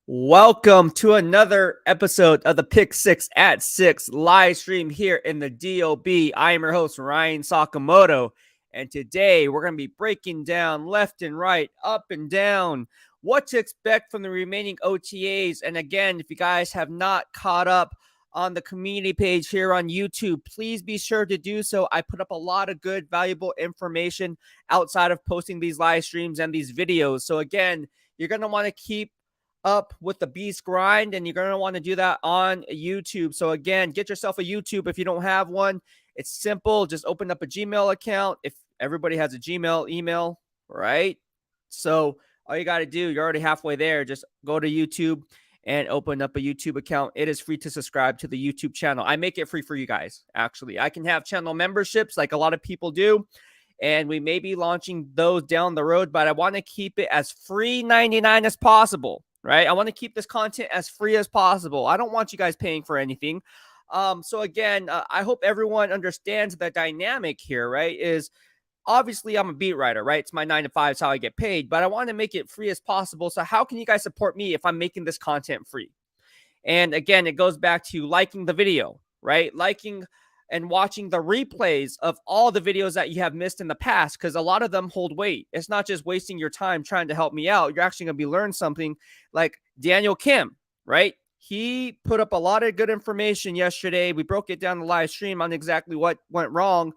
Welcome to another episode of the Pick 6 at 6 live stream here in the DOB. I am your host, Ryan Sakamoto, and today we're going to be breaking down left and right, up and down, what to expect from the remaining OTAs. And again, if you guys have not caught up on the community page here on YouTube, please be sure to do so. I put up a lot of good, valuable information outside of posting these live streams and these videos. So again, you're going to want to keep up with the beast grind, and you're going to want to do that on YouTube. So again, get yourself a YouTube if you don't have one. It's simple. Just open up a Gmail account. If everybody has a Gmail email, right? So all you got to do, you're already halfway there. Just go to YouTube and open up a YouTube account. It is free to subscribe to the YouTube channel. I make it free for you guys. Actually, I can have channel memberships like a lot of people do, and we may be launching those down the road, but I want to keep it as free 99 as possible. Right? I want to keep this content as free as possible. I don't want you guys paying for anything. So again, I hope everyone understands the dynamic here, right? Is obviously I'm a beat writer, right? It's my 9 to 5 is how I get paid, but I want to make it free as possible. So how can you guys support me if I'm making this content free? And again, it goes back to liking the video, right? Liking and watching the replays of all the videos that you have missed in the past, because a lot of them hold weight. It's not just wasting your time trying to help me out. You're actually going to be learning something. Like Daniel Kim, right? He put up a lot of good information yesterday. We broke it down the live stream on exactly what went wrong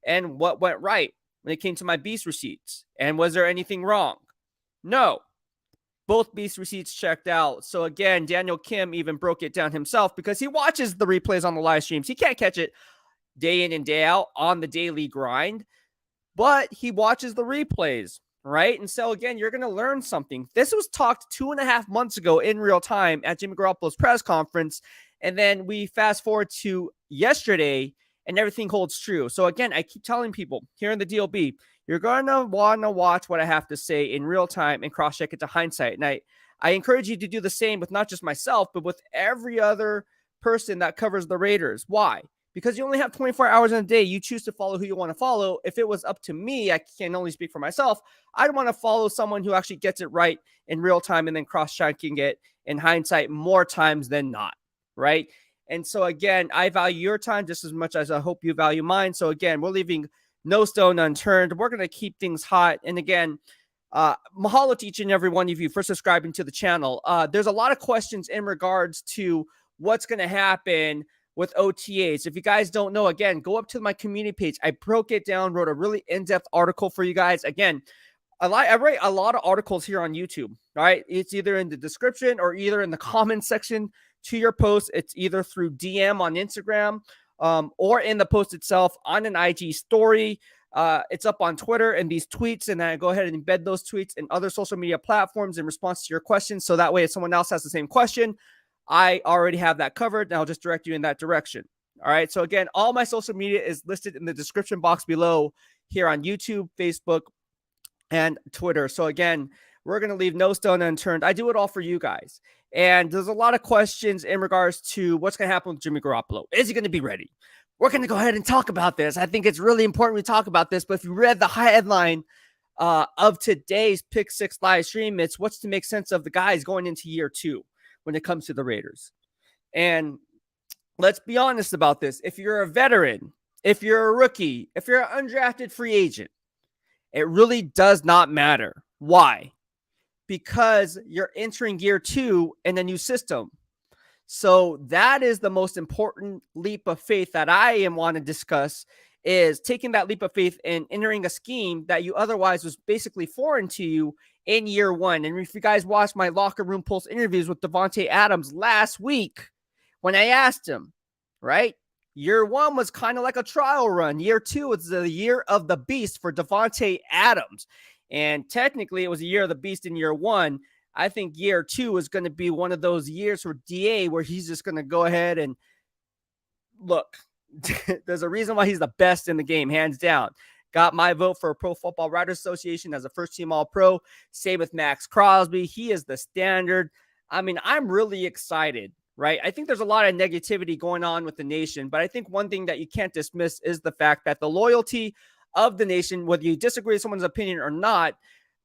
and what went right when it came to my Beast receipts. And was there anything wrong? No. Both Beast receipts checked out. So again, Daniel Kim even broke it down himself because he watches the replays on the live streams. He can't catch it day in and day out on the daily grind, but he watches the replays, right? And so again, you're going to learn something. This was talked 2.5 months ago in real time at Jimmy Garoppolo's press conference. And then we fast forward to yesterday and everything holds true. So again, I keep telling people here in the DLB, you're going to want to watch what I have to say in real time and cross-check it to hindsight. And I encourage you to do the same with not just myself, but with every other person that covers the Raiders. Why? Because you only have 24 hours in a day. You choose to follow who you want to follow. If it was up to me, I can only speak for myself. I'd want to follow someone who actually gets it right in real time and then cross-checking it in hindsight more times than not, right? And so, again, I value your time just as much as I hope you value mine. So, again, we're leaving no stone unturned. We're going to keep things hot. And, again, mahalo to each and every one of you for subscribing to the channel. There's a lot of questions in regards to what's going to happen with OTAs. If you guys don't know, again, go up to my community page. I broke it down, wrote a really in-depth article for you guys. Again, I write a lot of articles here on YouTube, right? It's either in the description or either in the comment section to your post. It's either through DM on Instagram or in the post itself on an IG story. It's up on Twitter and these tweets, and I go ahead and embed those tweets in other social media platforms in response to your questions. So that way, if someone else has the same question, I already have that covered, and I'll just direct you in that direction. All right. So again, all my social media is listed in the description box below here on YouTube, Facebook, and Twitter. So again, we're going to leave no stone unturned. I do it all for you guys. And there's a lot of questions in regards to what's going to happen with Jimmy Garoppolo. Is he going to be ready? We're going to go ahead and talk about this. I think it's really important we talk about this. But if you read the headline of today's Pick 6 live stream, it's what's to make sense of the guys going into year 2 when it comes to the Raiders. And let's be honest about this. If you're a veteran, if you're a rookie, if you're an undrafted free agent, it really does not matter. Why? Because you're entering year 2 in a new system. So that is the most important leap of faith that I want to discuss, is taking that leap of faith and entering a scheme that you otherwise was basically foreign to you in year 1. And if you guys watched my Locker Room Pulse interviews with Davante Adams last week, when I asked him, right, year 1 was kind of like a trial run. Year 2 was the year of the beast for Davante Adams. And technically, it was a year of the beast in year 1. I think year 2 is going to be one of those years for DA where he's just going to go ahead and look. There's a reason why he's the best in the game, hands down. Got my vote for Pro Football Writers Association as a first-team All-Pro. Same with Max Crosby. He is the standard. I mean, I'm really excited, right? I think there's a lot of negativity going on with the nation, but I think one thing that you can't dismiss is the fact that the loyalty of the nation, whether you disagree with someone's opinion or not,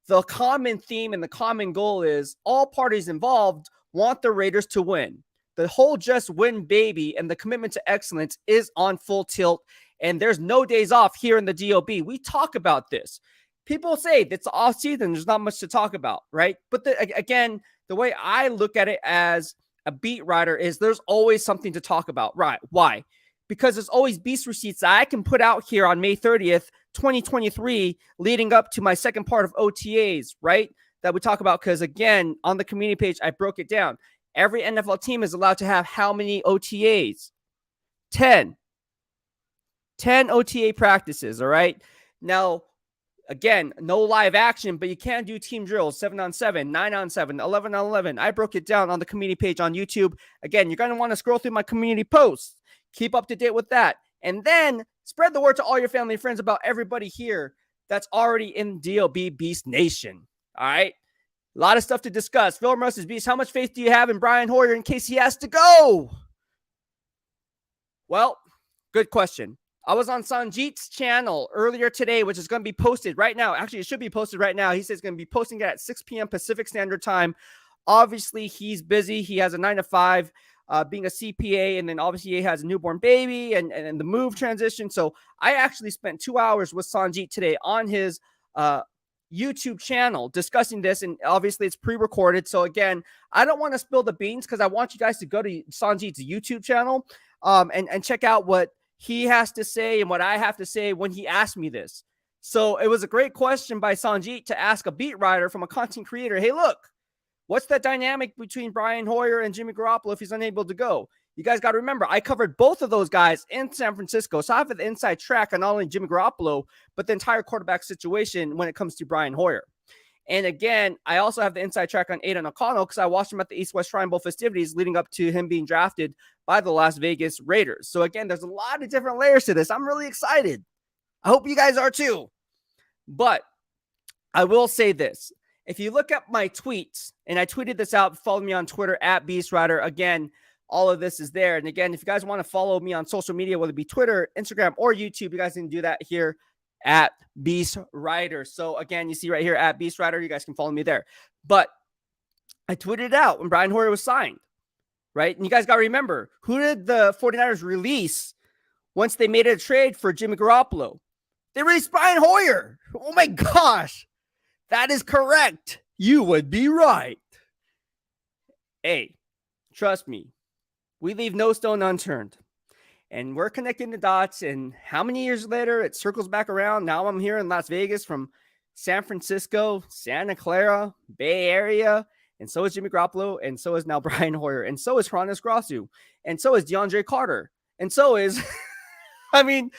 the common theme and the common goal is all parties involved want the Raiders to win. The whole just win baby and the commitment to excellence is on full tilt, and there's no days off here in the DOB. We talk about this. People say it's the off season. There's not much to talk about, right? But again, the way I look at it as a beat writer is there's always something to talk about, right? Why? Because there's always beast receipts that I can put out here on May 30th, 2023, leading up to my second part of OTAs, right? That we talk about, because again, on the community page, I broke it down. Every NFL team is allowed to have how many OTAs? 10. 10 OTA practices, all right? Now, again, no live action, but you can do team drills, 7-on-7, 9-on-7, 11-on-11. I broke it down on the community page on YouTube. Again, you're going to want to scroll through my community posts. Keep up to date with that. And then spread the word to all your family and friends about everybody here that's already in DLB Beast Nation. All right? A lot of stuff to discuss. Phil Russ's Beast, how much faith do you have in Brian Hoyer in case he has to go? Well, good question. I was on Sanjit's channel earlier today, which is going to be posted right now. Actually, it should be posted right now. He says he's going to be posting it at 6 p.m. Pacific Standard Time. Obviously, he's busy. He has a 9-to-5 being a CPA, and then obviously he has a newborn baby and the move transition. So I actually spent 2 hours with Sanjit today on his YouTube channel discussing this, and obviously it's pre-recorded. So again, I don't want to spill the beans because I want you guys to go to Sanjit's YouTube channel and check out what he has to say and what I have to say when he asked me this. So it was a great question by Sanjit to ask a beat writer from a content creator. Hey, look, what's that dynamic between Brian Hoyer and Jimmy Garoppolo if he's unable to go? You guys got to remember, I covered both of those guys in San Francisco. So I have an inside track on not only Jimmy Garoppolo, but the entire quarterback situation when it comes to Brian Hoyer. And again, I also have the inside track on Aidan O'Connell because I watched him at the East-West Shrine Bowl festivities leading up to him being drafted by the Las Vegas Raiders. So again, there's a lot of different layers to this. I'm really excited. I hope you guys are too. But I will say this. If you look at my tweets, and I tweeted this out, follow me on Twitter at Beastwriter. Again, all of this is there. And again, if you guys want to follow me on social media, whether it be Twitter, Instagram, or YouTube, you guys can do that here at Beastwriter. So again, you see right here at Beastwriter, you guys can follow me there. But I tweeted it out when Brian Hoyer was signed, right? And you guys got to remember, who did the 49ers release once they made a trade for Jimmy Garoppolo? They released Brian Hoyer. Oh my gosh. That is correct. You would be right. Hey, trust me. We leave no stone unturned. And we're connecting the dots. And how many years later, it circles back around. Now I'm here in Las Vegas from San Francisco, Santa Clara, Bay Area. And so is Jimmy Garoppolo. And so is now Brian Hoyer. And so is Hronis Grasu. And so is DeAndre Carter. And so is, I mean,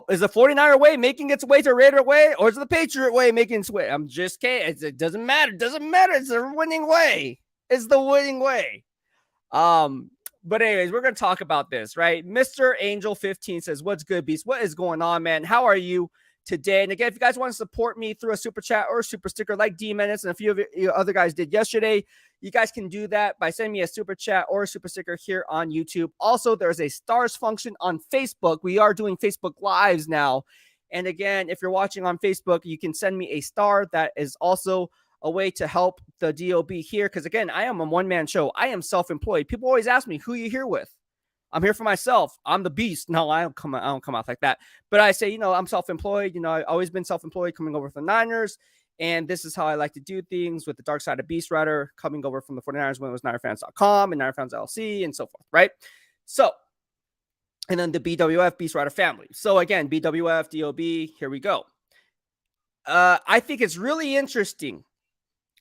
is the 49er way making its way to Raider way? Or is the Patriot way making its way? I'm just kidding. It doesn't matter. It doesn't matter. It's the winning way. It's the winning way. But anyways, we're going to talk about this, right? Mr. Angel 15 says, what's good, Beast? What is going on, man? How are you today? And again, if you guys want to support me through a super chat or a super sticker like D-Menace and a few of you other guys did yesterday, you guys can do that by sending me a super chat or a super sticker here on YouTube. Also, there's a stars function on Facebook. We are doing Facebook Lives now. And again, if you're watching on Facebook, you can send me a star. That is also a way to help the DOB here. Because again, I am a one-man show. I am self-employed. People always ask me, who are you here with? I'm here for myself. I'm the beast. No, I don't come out like that. But I say, I'm self-employed. I've always been self-employed coming over from the Niners. And this is how I like to do things with the dark side of Beastwriter coming over from the 49ers when it was NinerFans.com and NinerFans LLC and so forth, right? So, and then the BWF Beastwriter family. So again, BWF, DOB, here we go. I think it's really interesting.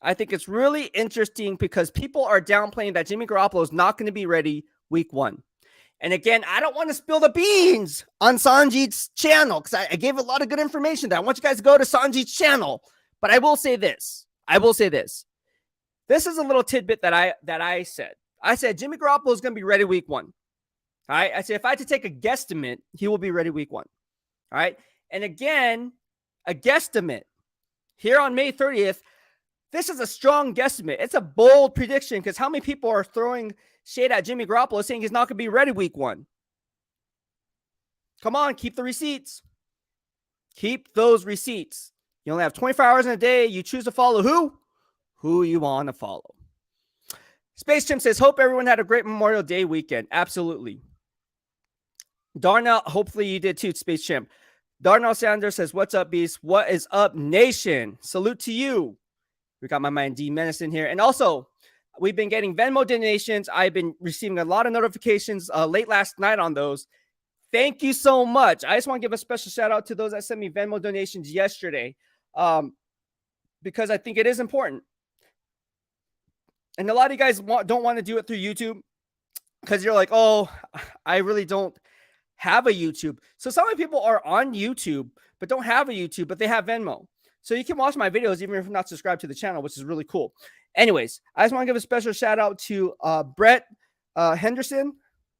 Because people are downplaying that Jimmy Garoppolo is not going to be ready week 1. And again, I don't want to spill the beans on Sanjit's channel because I gave a lot of good information there. I want you guys to go to Sanjit's channel. But I will say this. This is a little tidbit that I said. I said Jimmy Garoppolo is going to be ready week 1. All right. I said if I had to take a guesstimate, he will be ready week 1. All right. And again, a guesstimate here on May 30th. This is a strong guesstimate. It's a bold prediction because how many people are throwing shade at Jimmy Garoppolo saying he's not going to be ready week 1? Come on, keep the receipts. Keep those receipts. You only have 24 hours in a day. You choose to follow who? Who you want to follow. Space Chimp says, hope everyone had a great Memorial Day weekend. Absolutely. Darnell, hopefully you did too, Space Chimp. Darnell Sanders says, what's up, Beast? What is up, nation? Salute to you. We got my man D Menace in here. And also, we've been getting Venmo donations. I've been receiving a lot of notifications late last night on those. Thank you so much. I just want to give a special shout out to those that sent me Venmo donations yesterday, because I think it is important. And a lot of you guys don't want to do it through YouTube because you're like, oh, I really don't have a YouTube. So some people are on YouTube but don't have a YouTube, but they have Venmo. So you can watch my videos even if you're not subscribed to the channel, which is really cool. Anyways, I just want to give a special shout out to Brett Henderson.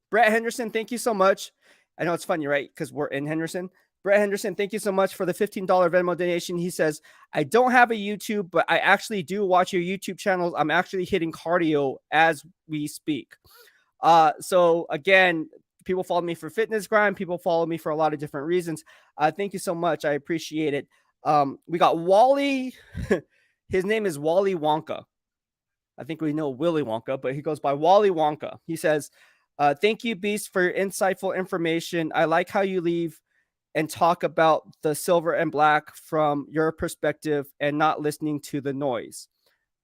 Brett Henderson, thank you so much. I know it's funny, right? Because we're in Henderson. Brett Henderson, thank you so much for the $15 Venmo donation. He says, I don't have a YouTube, but I actually do watch your YouTube channels. I'm actually hitting cardio as we speak. So again, people follow me for fitness grind. People follow me for a lot of different reasons. Thank you so much. I appreciate it. We got Wally. His name is Wally Wonka. I think we know Willy Wonka, but he goes by Wally Wonka. He says, thank you, Beast, for your insightful information. I like how you leave and talk about the silver and black from your perspective and not listening to the noise.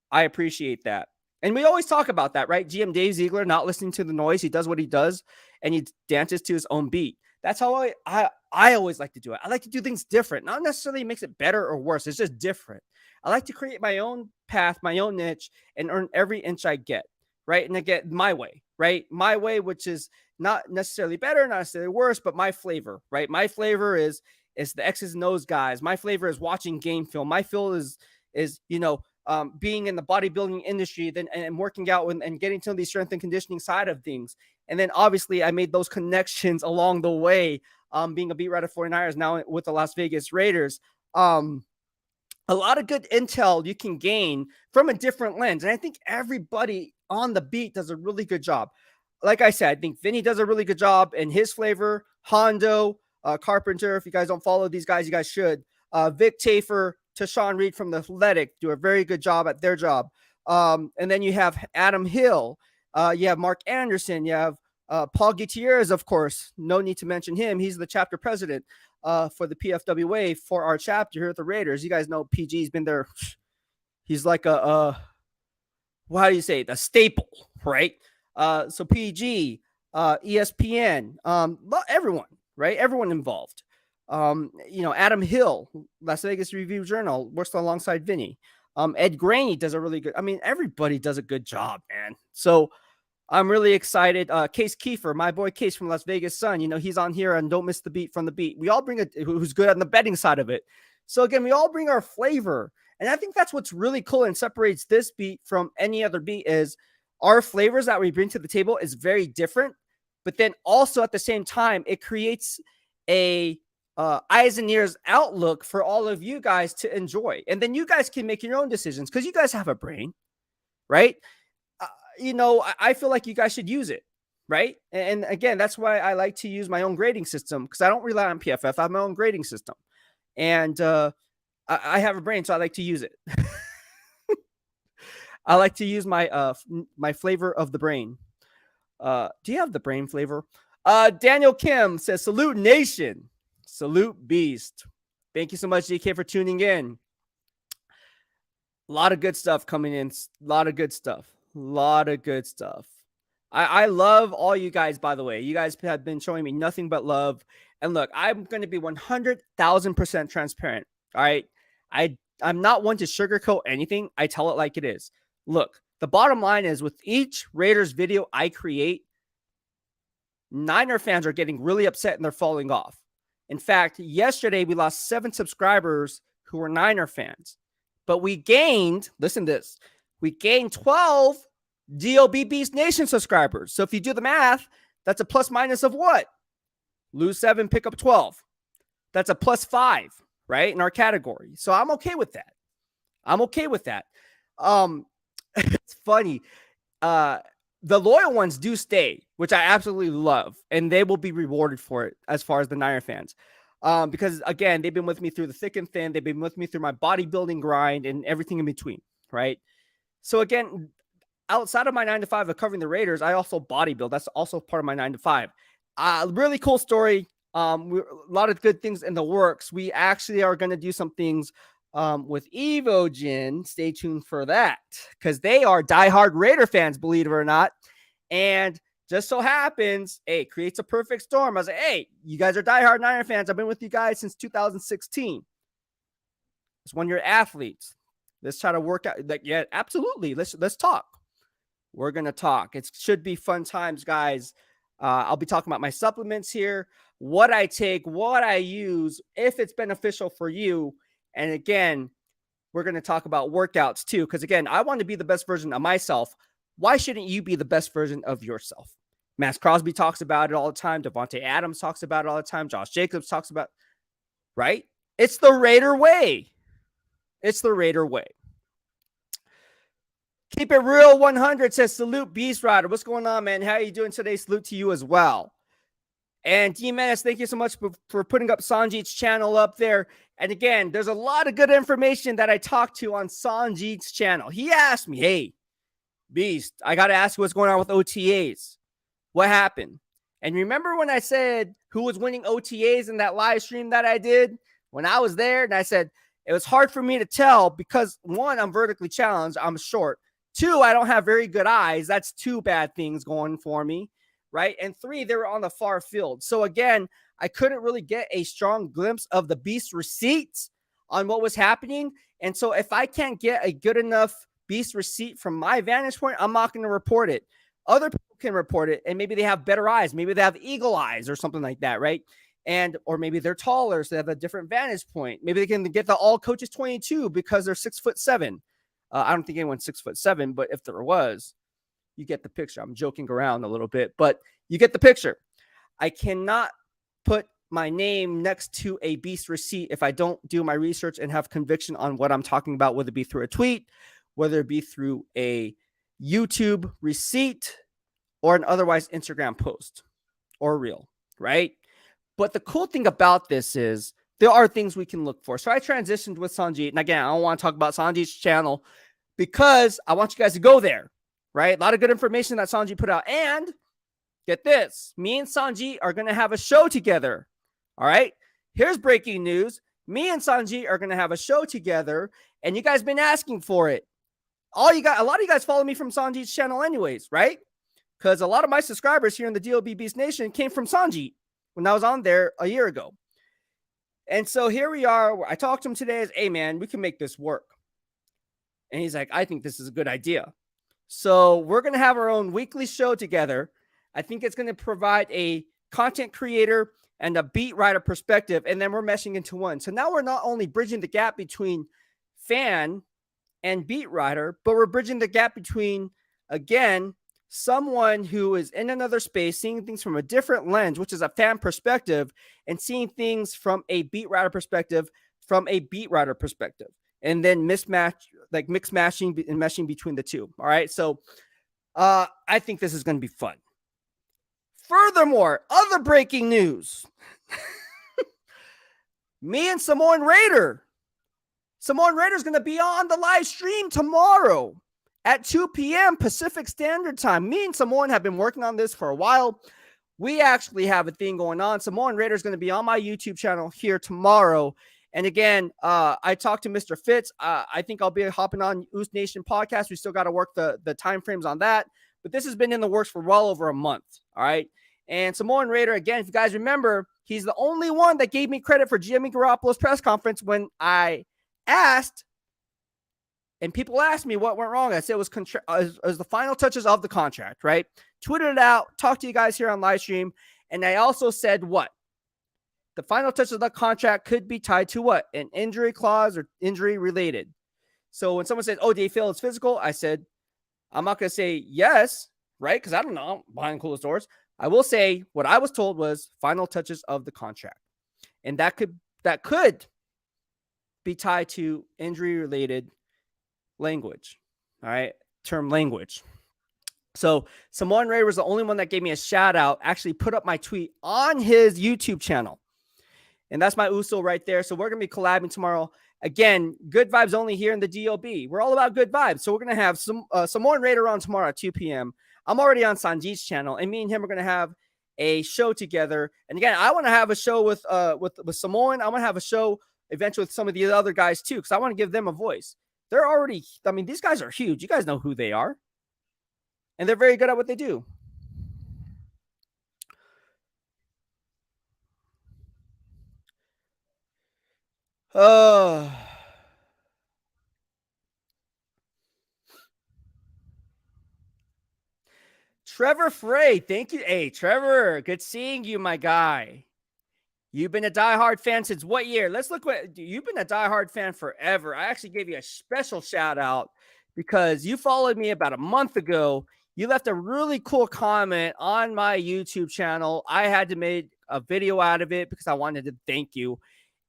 I appreciate that. And we always talk about that, right? GM Dave Ziegler, not listening to the noise. He does what he does, and he dances to his own beat. That's how I always like to do it. I like to do things different. Not necessarily makes it better or worse. It's just different. I like to create my own path, my own niche, and earn every inch I get, right? And I get my way, right? My way, which is not necessarily better, not necessarily worse, but my flavor, right? My flavor is the X's and O's guys. My flavor is watching game film. My feel is being in the bodybuilding industry, and working out and getting to the strength and conditioning side of things. And then obviously I made those connections along the way, being a beat writer for 49ers now with the Las Vegas Raiders. A lot of good intel you can gain from a different lens. And I think everybody on the beat does a really good job. Like I said, I think Vinny does a really good job in his flavor. Hondo, Carpenter, if you guys don't follow these guys, you guys should. Vic Tafer, Tashawn Reed from The Athletic do a very good job at their job. And then you have Adam Hill. You have Mark Anderson. You have Paul Gutierrez, of course. No need to mention him. He's the chapter president for the PFWA for our chapter here at the Raiders. You guys know PG's been there. He's like how do you say it? A staple, right? So PG, ESPN, everyone, right? Everyone involved. Adam Hill, Las Vegas Review Journal, works alongside Vinny. Ed Graney does a really good, everybody does a good job, man. So I'm really excited. Case Kiefer, my boy Case from Las Vegas Sun, he's on here and Don't Miss the Beat from the Beat. We all bring who's good on the betting side of it. So again, we all bring our flavor. And I think that's what's really cool and separates this beat from any other beat is our flavors that we bring to the table is very different. But then also at the same time, it creates a eyes and ears outlook for all of you guys to enjoy. And then you guys can make your own decisions because you guys have a brain, right? I feel like you guys should use it, right? And again, that's why I like to use my own grading system because I don't rely on PFF. I have my own grading system. And I have a brain, so I like to use it. I like to use my my flavor of the brain. Do you have the brain flavor? Daniel Kim says, salute nation. Salute Beast. Thank you so much, DK, for tuning in. A lot of good stuff coming in. A lot of good stuff. I love all you guys, by the way. You guys have been showing me nothing but love. And look, I'm going to be 100,000% transparent. All right. I'm not one to sugarcoat anything. I tell it like it is. Look, the bottom line is with each Raiders video I create, Niner fans are getting really upset and they're falling off. In fact, yesterday we lost 7 subscribers who were Niner fans, but we gained, listen to this, we gained 12 DOB Beast Nation subscribers. So if you do the math, that's a plus minus of what? Lose 7, pick up 12. That's a plus 5, right? In our category. So I'm okay with that. It's funny. The loyal ones do stay, which I absolutely love, and they will be rewarded for it as far as the Niner fans. Because again, they've been with me through the thick and thin. They've been with me through my bodybuilding grind and everything in between, right? So again, outside of my 9 to 5 of covering the Raiders, I also bodybuild. That's also part of my 9 to 5. Really cool story. A lot of good things in the works. We actually are going to do some things with Evogen. Stay tuned for that because they are diehard Raider fans, believe it or not. And just so happens, hey, creates a perfect storm. I was like, hey, you guys are diehard Niner fans. I've been with you guys since 2016. It's when you're athletes. Let's try to work out. Like, yeah, absolutely. Let's talk. We're gonna talk. It should be fun times, guys. I'll be talking about my supplements here, what I take, what I use, if it's beneficial for you. And again, we're going to talk about workouts too, because again, I want to be the best version of myself. Why shouldn't you be the best version of yourself? Max Crosby talks about it all the time. Devontae Adams talks about it all the time. Josh Jacobs talks about it, right? It's the Raider way. It's the Raider way. Keep it real 100 says, salute Beastwriter. What's going on, man? How are you doing today? Salute to you as well. And D-Menace, thank you so much for putting up Sanjeet's channel up there. And again, there's a lot of good information that I talked to on Sanjeet's channel. He asked me, hey, Beast, I got to ask you what's going on with OTAs. What happened? And remember when I said who was winning OTAs in that live stream that I did when I was there? And I said, it was hard for me to tell because, one, I'm vertically challenged. I'm short. 2, I don't have very good eyes. That's 2 bad things going for me, right? And 3, they were on the far field. So again, I couldn't really get a strong glimpse of the Beast receipts on what was happening. And so if I can't get a good enough Beast receipt from my vantage point, I'm not going to report it. Other people can report it, and maybe they have better eyes. Maybe they have eagle eyes or something like that, right? Or maybe they're taller, so they have a different vantage point. Maybe they can get the all coaches 22 because they're 6'7". I don't think anyone's 6'7", but if there was, you get the picture. I'm joking around a little bit, but you get the picture. I cannot put my name next to a Beast receipt if I don't do my research and have conviction on what I'm talking about, whether it be through a tweet, whether it be through a YouTube receipt or an otherwise Instagram post or reel, right? But the cool thing about this is there are things we can look for. So I transitioned with Sanjeet. And again, I don't want to talk about Sanjeet's channel because I want you guys to go there, right? A lot of good information that Sanjeet put out. And get this, me and Sanjeet are going to have a show together. All right. Here's breaking news. Me and Sanjeet are going to have a show together. And you guys been asking for it. A lot of you guys follow me from Sanjeet's channel anyways, right? Because a lot of my subscribers here in the DOB Beast Nation came from Sanjeet when I was on there a year ago. And so here we are. I talked to him today as, hey, man, we can make this work. And he's like, I think this is a good idea. So we're going to have our own weekly show together. I think it's going to provide a content creator and a beat writer perspective. And then we're meshing into one. So now we're not only bridging the gap between fan and beat writer, but we're bridging the gap between, again, someone who is in another space, seeing things from a different lens, which is a fan perspective, and seeing things from a beat writer perspective, and then mix matching and meshing between the two. All right. So I think this is going to be fun. Furthermore, other breaking news. Me and Samoan Raider is going to be on the live stream tomorrow at 2 p.m. Pacific Standard Time. Me and Samoan have been working on this for a while. We actually have a thing going on. Samoan Raider is going to be on my YouTube channel here tomorrow. And again, I talked to Mr. Fitz. I think I'll be hopping on Oos Nation podcast. We still got to work the time frames on that. But this has been in the works for well over a month. All right. And Samoan Raider, again, if you guys remember, he's the only one that gave me credit for Jimmy Garoppolo's press conference when I asked, and people asked me what went wrong. I said it was the final touches of the contract, right? Tweeted it out, talked to you guys here on live stream. And I also said what? The final touches of the contract could be tied to what? An injury clause or injury related. So when someone says, oh, do you feel it's physical? I said, I'm not going to say yes, right? Because I don't know, I'm behind closed doors. I will say what I was told was final touches of the contract. And that could be tied to injury related language. All right. Term language. So Samoan Ray was the only one that gave me a shout out, actually put up my tweet on his YouTube channel. And that's my Uso right there. So we're going to be collabing tomorrow Again, good vibes only here in the DOB. We're all about good vibes. So we're going to have Samoan Raider on tomorrow at 2 p.m. I'm already on Sanjit's channel, and me and him are going to have a show together. And again, I want to have a show with Samoan. I want to have a show eventually with some of the other guys too, because I want to give them a voice. They're already, I mean, these guys are huge. You guys know who they are. And they're very good at what they do. Trevor Frey, thank you. Hey, Trevor, good seeing you, my guy. You've been a diehard fan since what year? Let's look what you've been a diehard fan forever. I actually gave you a special shout out because you followed me about a month ago. You left a really cool comment on my YouTube channel. I had to make a video out of it because I wanted to thank you.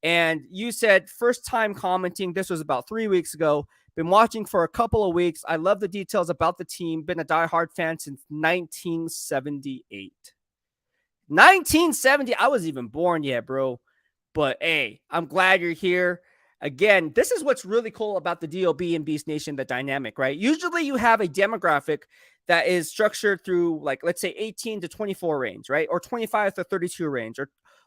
And you said, first time commenting. This was about 3 weeks ago. Been watching for a couple of weeks. I love the details about the team. Been a diehard fan since 1978. 1970. I wasn't even born yet, bro. But hey, I'm glad you're here. Again, this is what's really cool about the DOB and Beast Nation, the dynamic, right? Usually you have a demographic that is structured through, like, let's say 18 to 24 range, right? Or 25 to 32 range,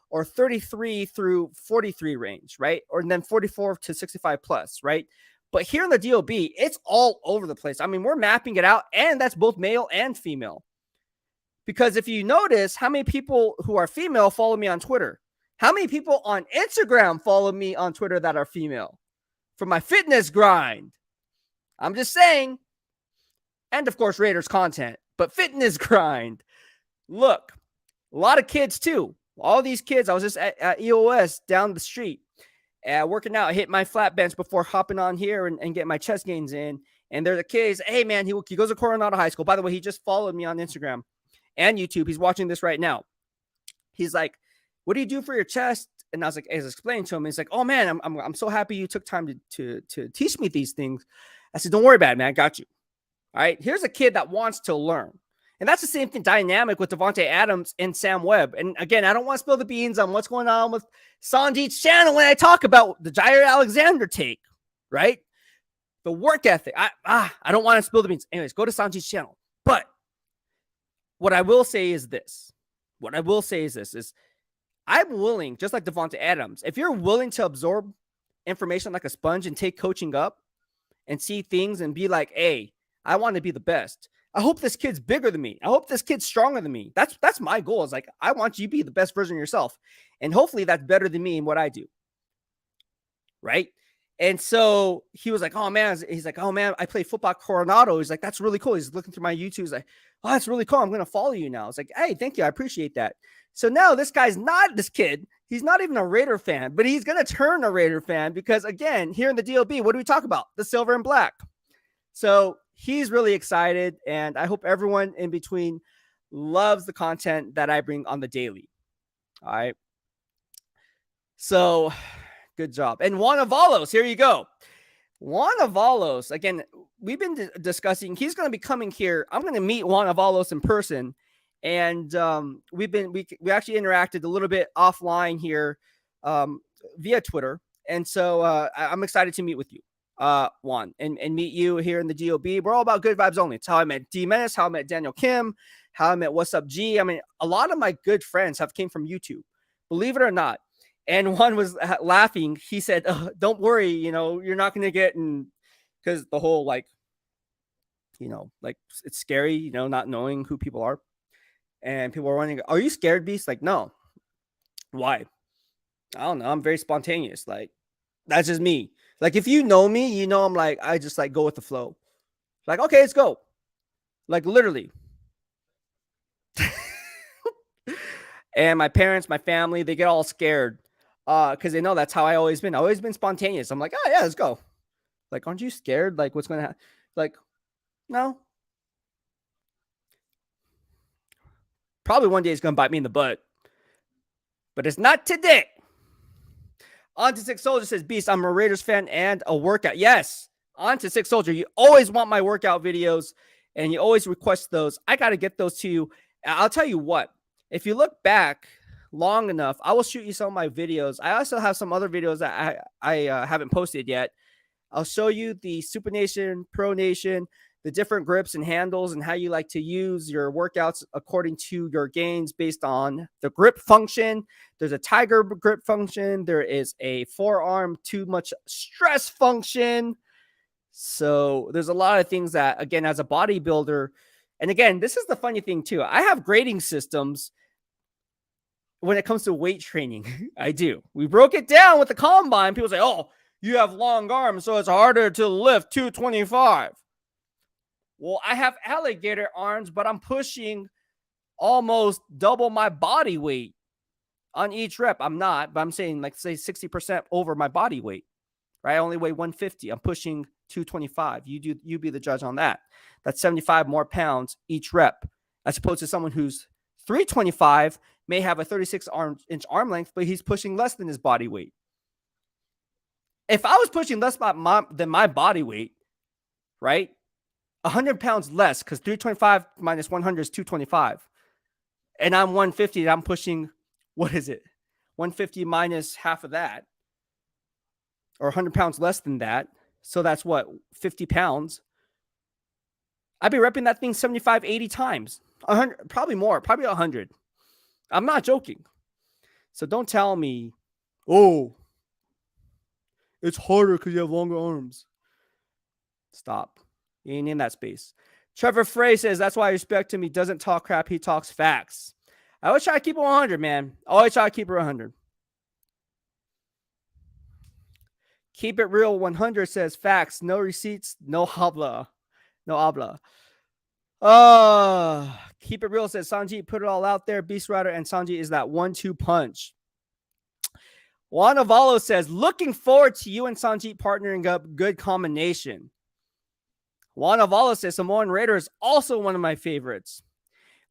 or 33 through 43 range, right? Or then 44 to 65 plus, right? But here in the DOB, it's all over the place. I mean, we're mapping it out, and that's both male and female. Because if you notice, how many people who are female follow me on Twitter? How many people on Instagram follow me on Twitter that are female? For my fitness grind. I'm just saying. And of course, Raiders content. But fitness grind. Look, a lot of kids too. All these kids. I was just at EOS down the street. Working out. I hit my flat bench before hopping on here and get my chest gains in. And they're the kids. Hey, man, he goes to Coronado High School. By the way, he just followed me on Instagram and YouTube. He's watching this right now. He's like, what do you do for your chest? And I was like, I was explaining to him. He's like, oh man, I'm so happy you took time to teach me these things. I said, don't worry about it, man. I got you. All right. Here's a kid that wants to learn. And that's the same thing dynamic with Devontae Adams and Sam Webb. And again, I don't want to spill the beans on what's going on with Sanjit's channel when I talk about the Jair Alexander take, right? The work ethic. I don't want to spill the beans. Anyways, go to Sanjit's channel. But what I will say is this. Is I'm willing, just like Devontae Adams, if you're willing to absorb information like a sponge and take coaching up and see things and be like, hey, I want to be the best. I hope this kid's bigger than me. I hope this kid's stronger than me. That's my goal. Is like, I want you to be the best version of yourself. And hopefully that's better than me in what I do. Right? And so he was like, oh man, I play football at Coronado. He's like, that's really cool. He's looking through my YouTube. He's like, oh, that's really cool. I'm going to follow you now. It's like, hey, thank you. I appreciate that. So now this kid, he's not even a Raider fan, but he's going to turn a Raider fan because again, here in the DLB, what do we talk about? The silver and black. So he's really excited. And I hope everyone in between loves the content that I bring on the daily. All right. So good job. And Juan Avalos, here you go. Juan Avalos, again, we've been discussing, he's going to be coming here. I'm going to meet Juan Avalos in person. And we actually interacted a little bit offline here via Twitter. And so I'm excited to meet with you, Juan, and meet you here in the DOB. We're all about good vibes only. It's how I met D Menace, how I met Daniel Kim, how I met What's Up G. I mean, a lot of my good friends have came from YouTube, believe it or not. And one was laughing. He said, don't worry, you're not going to get in, because the whole, like, it's scary, not knowing who people are. And people are wondering, are you scared, Beast? Like, no. Why? I don't know. I'm very spontaneous. Like, that's just me. Like, if you know me, I'm like, I just like go with the flow. Like, okay, let's go. Like, literally. And my parents, my family, they get all scared. Because they know that's how I always been. I've always been spontaneous. I'm like, oh yeah, let's go. Like, aren't you scared? Like, what's going to happen? Like, no. Probably one day it's going to bite me in the butt. But it's not today. On to Six Soldier says, Beast, I'm a Raiders fan and a workout. Yes. On to Six Soldier. You always want my workout videos and you always request those. I got to get those to you. I'll tell you what. If you look back, long enough, I will shoot you some of my videos. I also have some other videos that I haven't posted yet. I'll show you the supination, pronation, the different grips and handles, and how you like to use your workouts according to your gains based on the grip function. There's a tiger grip function. There is a forearm too much stress function. So there's a lot of things that, again, as a bodybuilder, and again, this is the funny thing too. I have grading systems when it comes to weight training. I do. We broke it down with the combine. People say, oh, you have long arms, so it's harder to lift 225. Well, I have alligator arms, but I'm pushing almost double my body weight on each rep. I'm not, but I'm saying, like, say 60% over my body weight, right? I only weigh 150. I'm pushing 225. You be the judge on that. That's 75 more pounds each rep, as opposed to someone who's 325 may have a 36-inch arm length, but he's pushing less than his body weight. If I was pushing less than my body weight, right, 100 pounds less, because 325 minus 100 is 225, and I'm 150, and I'm pushing, what is it, 150 minus half of that, or 100 pounds less than that, so that's what, 50 pounds. I'd be repping that thing 75, 80 times, 100, probably more, probably 100. I'm not joking. So don't tell me, oh, it's harder because you have longer arms. Stop. You ain't in that space. Trevor Frey says, that's why I respect him. He doesn't talk crap. He talks facts. I always try to keep it 100, man. Always try to keep it 100. Keep it real 100 says facts. No receipts. No habla. No habla. Keep it real says Sanjit, put it all out there. Beastwriter and Sanjit is that 1-2 punch. Juan Avalo says, looking forward to you and Sanjit partnering up. Good combination. Juan Avalo says, Samoan Raider is also one of my favorites.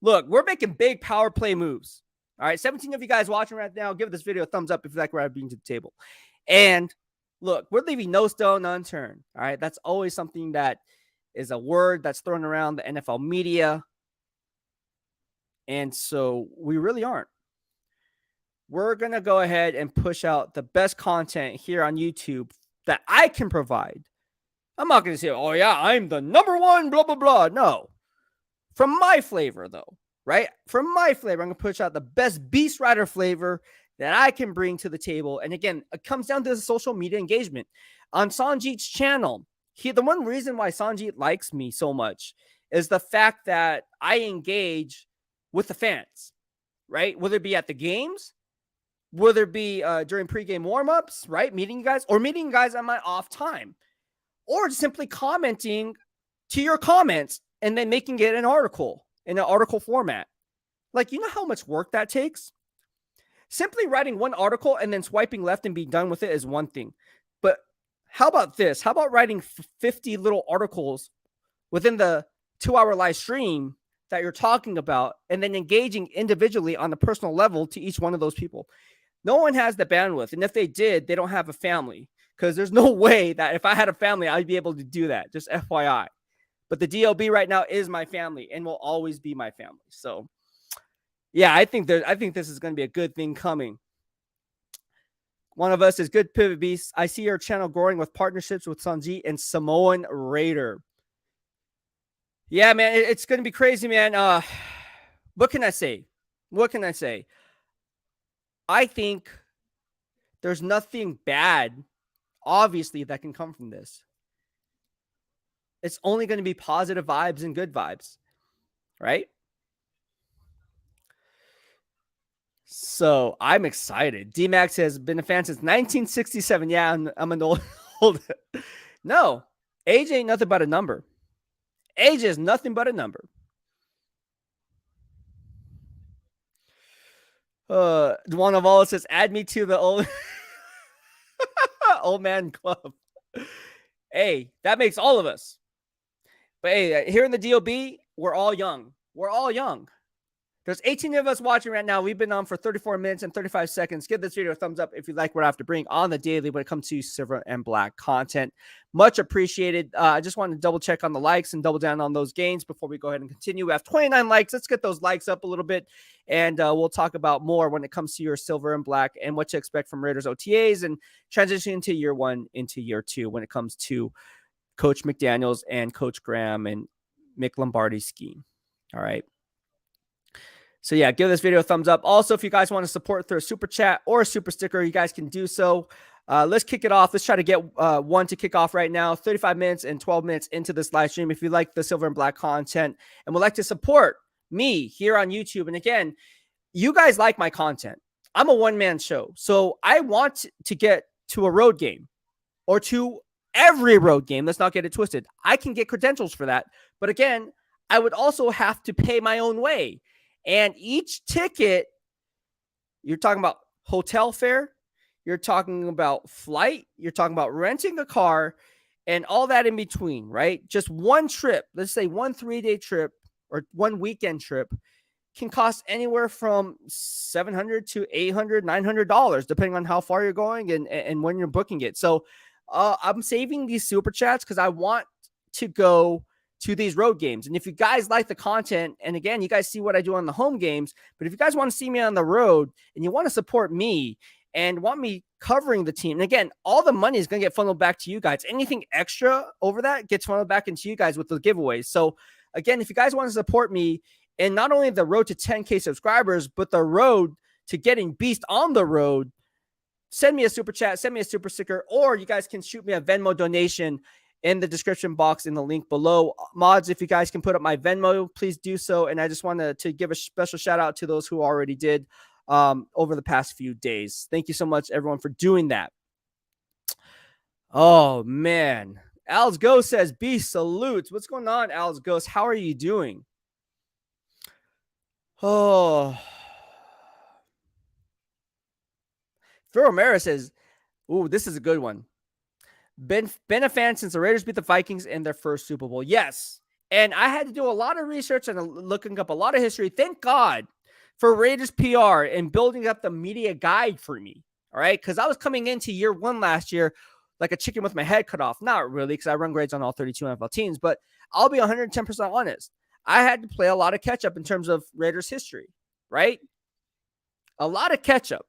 Look, we're making big power play moves. All right, 17 of you guys watching right now, give this video a thumbs up if you like what I bring to the table. And look, we're leaving no stone unturned. All right, that's always something that is a word that's thrown around the NFL media. And so we really aren't. We're going to go ahead and push out the best content here on YouTube that I can provide. I'm not going to say, oh, yeah, I'm the number one, blah, blah, blah. No. From my flavor, though, right? From my flavor, I'm going to push out the best Beastwriter flavor that I can bring to the table. And again, it comes down to the social media engagement. On Sanjit's channel, the one reason why Sanjit likes me so much is the fact that I engage with the fans, right? Whether it be at the games, whether it be during pregame warmups, right? Meeting you guys, or meeting you guys on my off time, or simply commenting to your comments and then making it an article in an article format. Like, you know how much work that takes? Simply writing one article and then swiping left and being done with it is one thing. But how about this? How about writing 50 little articles within the 2-hour live stream that you're talking about, and then engaging individually on the personal level to each one of those people? No one has the bandwidth. And if they did, they don't have a family, because there's no way that if I had a family, I'd be able to do that. Just FYI. But the DLB right now is my family and will always be my family. So yeah, I think this is going to be a good thing coming. One of us is good pivot beast. I see your channel growing with partnerships with Sanjit and Samoan Raider. Yeah, man, it's going to be crazy, man. What can I say? I think there's nothing bad, obviously, that can come from this. It's only going to be positive vibes and good vibes, right? So I'm excited. D-Max has been a fan since 1967. Yeah, I'm an old. No, age ain't nothing but a number. Age is nothing but a number. One of all says, add me to the old old man club. Hey, that makes all of us. But hey, here in the DOB, we're all young. We're all young. There's 18 of us watching right now. We've been on for 34 minutes and 35 seconds. Give this video a thumbs up if you like what I have to bring on the daily when it comes to silver and black content. Much appreciated. I just want to double check on the likes and double down on those gains before we go ahead and continue. We have 29 likes. Let's get those likes up a little bit, and we'll talk about more when it comes to your silver and black and what to expect from Raiders OTAs and transitioning to year one into year two when it comes to Coach McDaniels and Coach Graham and Mick Lombardi's scheme. All right. So yeah, give this video a thumbs up. Also, if you guys want to support through a super chat or a super sticker, you guys can do so. Let's kick it off. Let's try to get one to kick off right now. 35 minutes and 12 minutes into this live stream. If you like the silver and black content and would like to support me here on YouTube, and again, you guys like my content. I'm a one-man show. So I want to get to a road game or to every road game. Let's not get it twisted. I can get credentials for that. But again, I would also have to pay my own way. And each ticket, you're talking about hotel fare, you're talking about flight, you're talking about renting a car, and all that in between, right? Just one trip, let's say 1 3-day trip or 1 weekend trip, can cost anywhere from $700 to $800, $900, depending on how far you're going and when you're booking it. So I'm saving these super chats because I want to go to these road games. And if you guys like the content, and again, you guys see what I do on the home games, but if you guys want to see me on the road and you want to support me and want me covering the team, and again, all the money is going to get funneled back to you guys. Anything extra over that gets funneled back into you guys with the giveaways. So again, if you guys want to support me and not only the road to 10K subscribers, but the road to getting Beast on the road, send me a super chat, send me a super sticker, or you guys can shoot me a Venmo donation in the description box in the link below. Mods, if you guys can put up my Venmo, please do so. And I just wanted to give a special shout out to those who already did over the past few days. Thank you so much, everyone, for doing that. Oh, man. Al's Ghost says, Beast salutes. What's going on, Al's Ghost? How are you doing? Oh. Phil Romero says, ooh, this is a good one. Been a fan since the Raiders beat the Vikings in their first Super Bowl. Yes. And I had to do a lot of research and looking up a lot of history. Thank God for Raiders PR and building up the media guide for me. All right. Because I was coming into year one last year like a chicken with my head cut off. Not really, because I run grades on all 32 NFL teams. But I'll be 110% honest. I had to play a lot of catch up in terms of Raiders history. Right. A lot of catch up.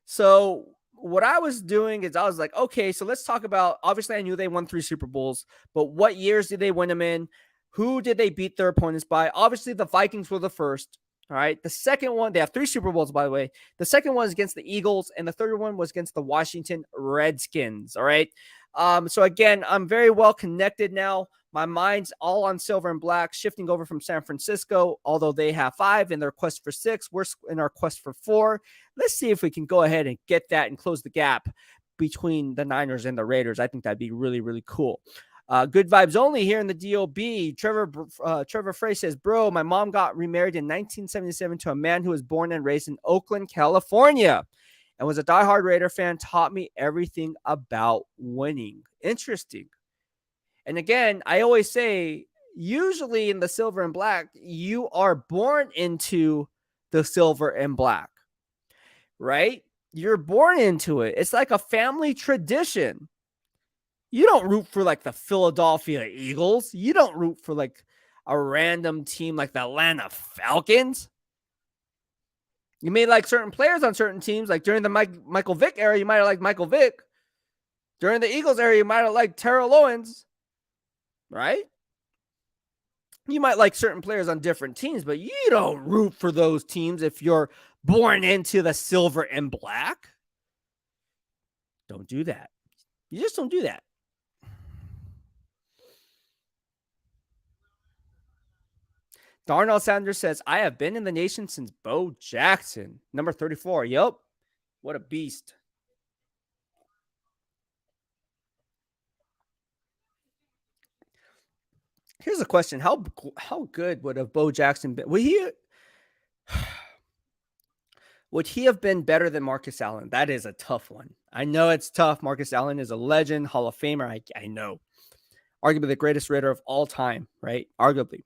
So what I was doing is I was like, okay, so let's talk about, obviously I knew they won 3 Super Bowls, but what years did they win them in? Who did they beat their opponents by? Obviously the Vikings were the first. All right. The second one, they have 3 Super Bowls, by the way. The second one was against the Eagles, and the third one was against the Washington Redskins. All right. So again, I'm very well connected now. My mind's all on silver and black, shifting over from San Francisco, although they have 5 in their quest for 6. We're in our quest for 4. Let's see if we can go ahead and get that and close the gap between the Niners and the Raiders. I think that'd be really, really cool. Good vibes only here in the DOB. Trevor Frey says, bro, my mom got remarried in 1977 to a man who was born and raised in Oakland, California, and was a diehard Raider fan, taught me everything about winning. Interesting. And again, I always say, usually in the silver and black, you are born into the silver and black, right? You're born into it. It's like a family tradition. You don't root for like the Philadelphia Eagles. You don't root for like a random team like the Atlanta Falcons. You may like certain players on certain teams. Like during the Michael Vick era, you might have liked Michael Vick. During the Eagles era, you might have liked Terrell Owens. Right? You might like certain players on different teams, but you don't root for those teams if you're born into the silver and black. Don't do that. You just don't do that. Darnell Sanders says, I have been in the nation since Bo Jackson. Number 34. Yep. What a beast. Here's a question. How good would have Bo Jackson been? Would he have been better than Marcus Allen? That is a tough one. I know it's tough. Marcus Allen is a legend, Hall of Famer. I know. Arguably the greatest Raider of all time, right? Arguably.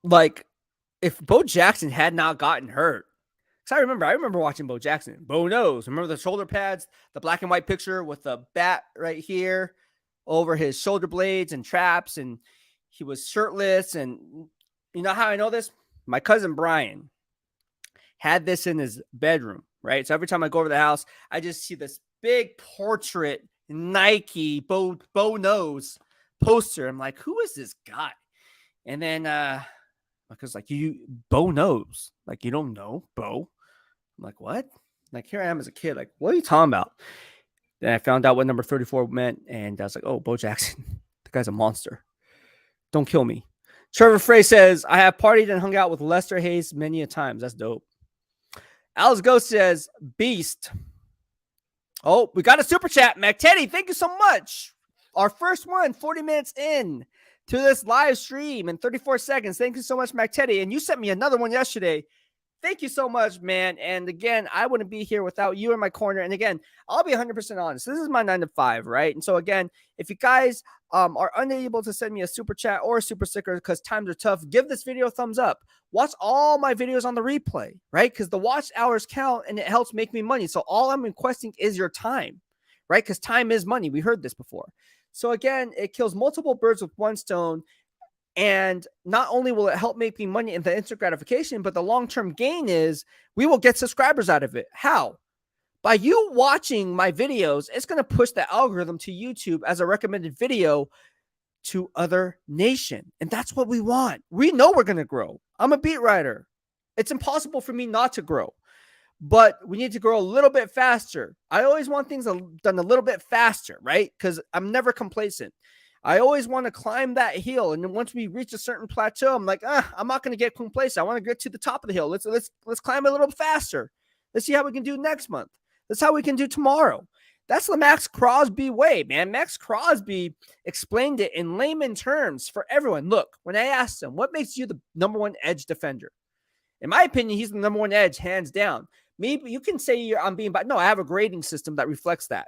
like, if Bo Jackson had not gotten hurt, because I remember watching Bo Jackson. Bo knows. Remember the shoulder pads, the black and white picture with the bat right here over his shoulder blades and traps, and he was shirtless. And you know how I know this? My cousin Brian had this in his bedroom, right? So every time I go over the house, I just see this big portrait Nike Bo knows poster. I'm like, who is this guy? And then because like Bo knows, like you don't know Bo. I'm like, what? Like here I am as a kid, like what are you talking about? Then I found out what number 34 meant, and I was like, oh, Bo Jackson, the guy's a monster. Don't kill me. Trevor Frey says, I have partied and hung out with Lester Hayes many a times. That's dope. Alice Ghost says, Beast. Oh, we got a super chat. Mac Teddy, thank you so much. Our first one, 40 minutes in to this live stream in 34 seconds. Thank you so much, Mac Teddy. And you sent me another one yesterday. Thank you so much, man. And again, I wouldn't be here without you in my corner. And again, I'll be 100% honest. This is my 9 to 5, right? And so again, if you guys are unable to send me a super chat or a super sticker because times are tough, give this video a thumbs up. Watch all my videos on the replay, right? Because the watch hours count and it helps make me money. So all I'm requesting is your time, right? Because time is money. We heard this before. So again, it kills multiple birds with one stone. And not only will it help make me money in the instant gratification, but the long-term gain is we will get subscribers out of it. How? By you watching my videos, it's going to push the algorithm to YouTube as a recommended video to other nation. And that's what we want. We know we're going to grow. I'm a beat writer. It's impossible for me not to grow. But we need to grow a little bit faster. I always want things done a little bit faster, right? Because I'm never complacent. I always want to climb that hill, and then once we reach a certain plateau, I'm like, I'm not going to get complacent. I want to get to the top of the hill. Let's climb a little faster. Let's see how we can do next month. That's how we can do tomorrow. That's the Max Crosby way, man. Max Crosby explained it in layman terms for everyone. Look, when I asked him, what makes you the number one edge defender? In my opinion, he's the number one edge, hands down. Maybe you can say I'm being biased. No, I have a grading system that reflects that.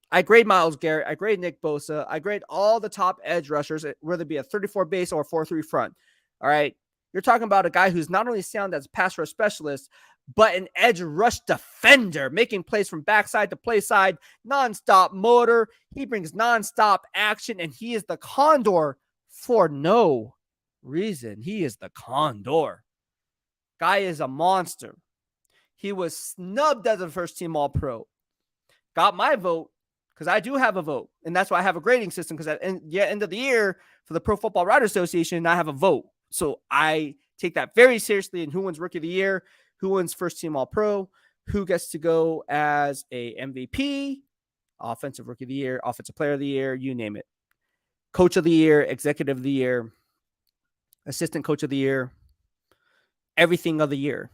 I grade Myles Garrett. I grade Nick Bosa. I grade all the top edge rushers, whether it be a 34 base or a 4-3 front. All right. You're talking about a guy who's not only sound as a pass rush specialist, but an edge rush defender, making plays from backside to play side, nonstop motor. He brings nonstop action, and he is the condor for no reason. He is the condor. Guy is a monster. He was snubbed as a first-team All-Pro. Got my vote. Because I do have a vote, and that's why I have a grading system. Because at the end of the year for the Pro Football Writers Association, I have a vote. So I take that very seriously. And who wins Rookie of the Year, who wins First Team All Pro, who gets to go as a MVP, Offensive Rookie of the Year, Offensive Player of the Year, you name it. Coach of the Year, Executive of the Year, Assistant Coach of the Year, everything of the year.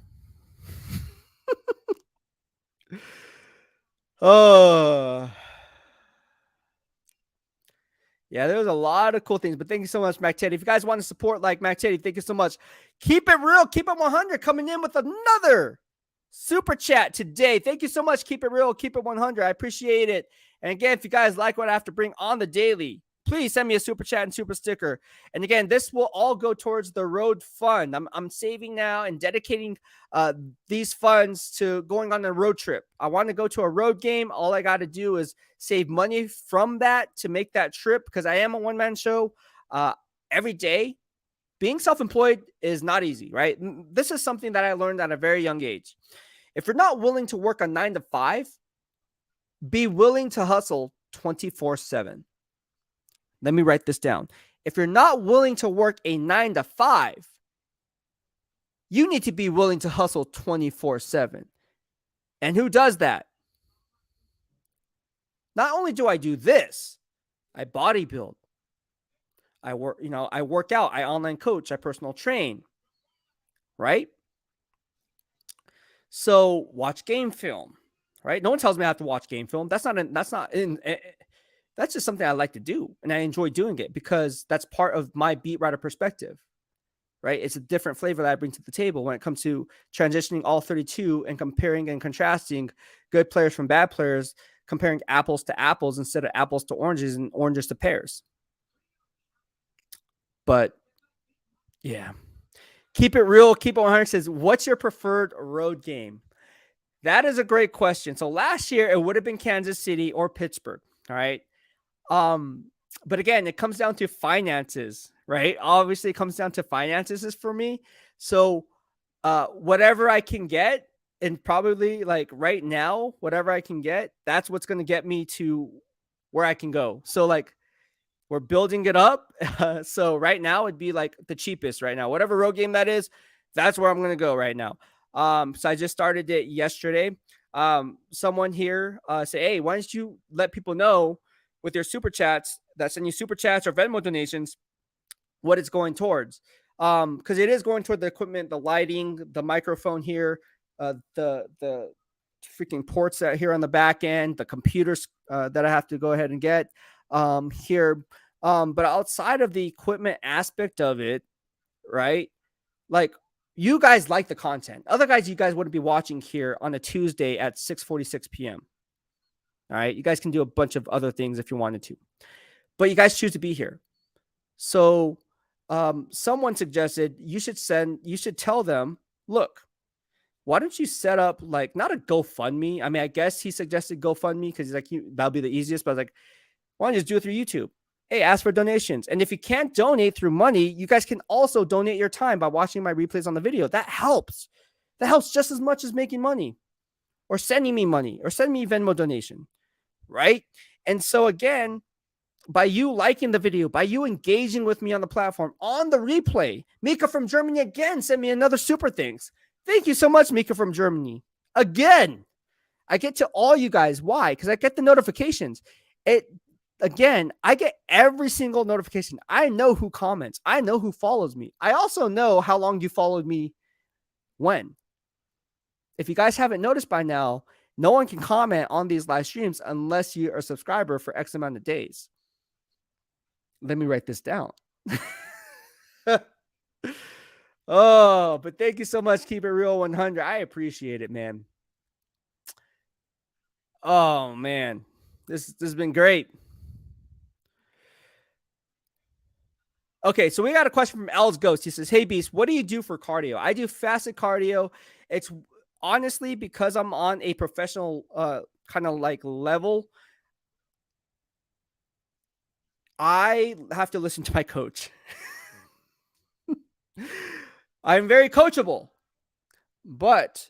Oh. Yeah, there was a lot of cool things, but thank you so much, Mac Teddy. If you guys want to support like Mac Teddy, thank you so much. Keep it real. Keep it 100 coming in with another super chat today. Thank you so much. Keep it real. Keep it 100. I appreciate it. And again, if you guys like what I have to bring on the daily, please send me a super chat and super sticker. And again, this will all go towards the road fund. I'm saving now and dedicating these funds to going on a road trip. I want to go to a road game. All I got to do is save money from that to make that trip, because I am a one-man show every day. Being self-employed is not easy, right? This is something that I learned at a very young age. If you're not willing to work a 9 to 5, be willing to hustle 24/7. Let me write this down. If you're not willing to work a 9 to 5, you need to be willing to hustle 24/7. And who does that? Not only do I do this, I bodybuild. I work out, I online coach, I personal train, right? So watch game film, right? No one tells me I have to watch game film. That's just something I like to do, and I enjoy doing it because that's part of my beat writer perspective, right? It's a different flavor that I bring to the table when it comes to transitioning all 32 and comparing and contrasting good players from bad players, comparing apples to apples instead of apples to oranges and oranges to pears. But yeah, keep it real. Keep it 100 says, what's your preferred road game? That is a great question. So last year it would have been Kansas City or Pittsburgh. All right. Um, but again, it comes down to finances, right? Obviously, it comes down to finances is for me. So whatever I can get, and probably like right now, whatever I can get, that's what's gonna get me to where I can go. So like we're building it up. So right now it'd be like the cheapest right now. Whatever road game that is, that's where I'm gonna go right now. So I just started it yesterday. Someone here say, hey, why don't you let people know with your super chats that send you super chats or Venmo donations what it's going towards? Because it is going toward the equipment, the lighting, the microphone here, the freaking ports that are here on the back end, the computers that I have to go ahead and get here. But outside of the equipment aspect of it, right? Like you guys like the content. Other guys, you guys wouldn't be watching here on a Tuesday at 6:46 p.m. All right. You guys can do a bunch of other things if you wanted to, but you guys choose to be here. So someone suggested you should tell them, look, why don't you set up like not a GoFundMe? I mean, I guess he suggested GoFundMe because he's like, that'll be the easiest, but I was like, why don't you just do it through YouTube? Hey, ask for donations. And if you can't donate through money, you guys can also donate your time by watching my replays on the video. That helps. That helps just as much as making money or sending me money or sending me Venmo donation, right? And so again, by you liking the video, by you engaging with me on the platform, on the replay, Mika from Germany again sent me another super thanks. Thank you so much, Mika from Germany. Again, I get to all you guys. Why? Because I get the notifications. I get every single notification. I know who comments. I know who follows me. I also know how long you followed me when. If you guys haven't noticed by now, no one can comment on these live streams unless you're a subscriber for X amount of days. Let me write this down. Oh, but thank you so much. Keep it real 100. I appreciate it, man. Oh, man. This has been great. Okay, so we got a question from L's Ghost. He says, hey, Beast, what do you do for cardio? I do fasted cardio. It's honestly because I'm on a professional kind of like level. I have to listen to my coach. I'm very coachable, but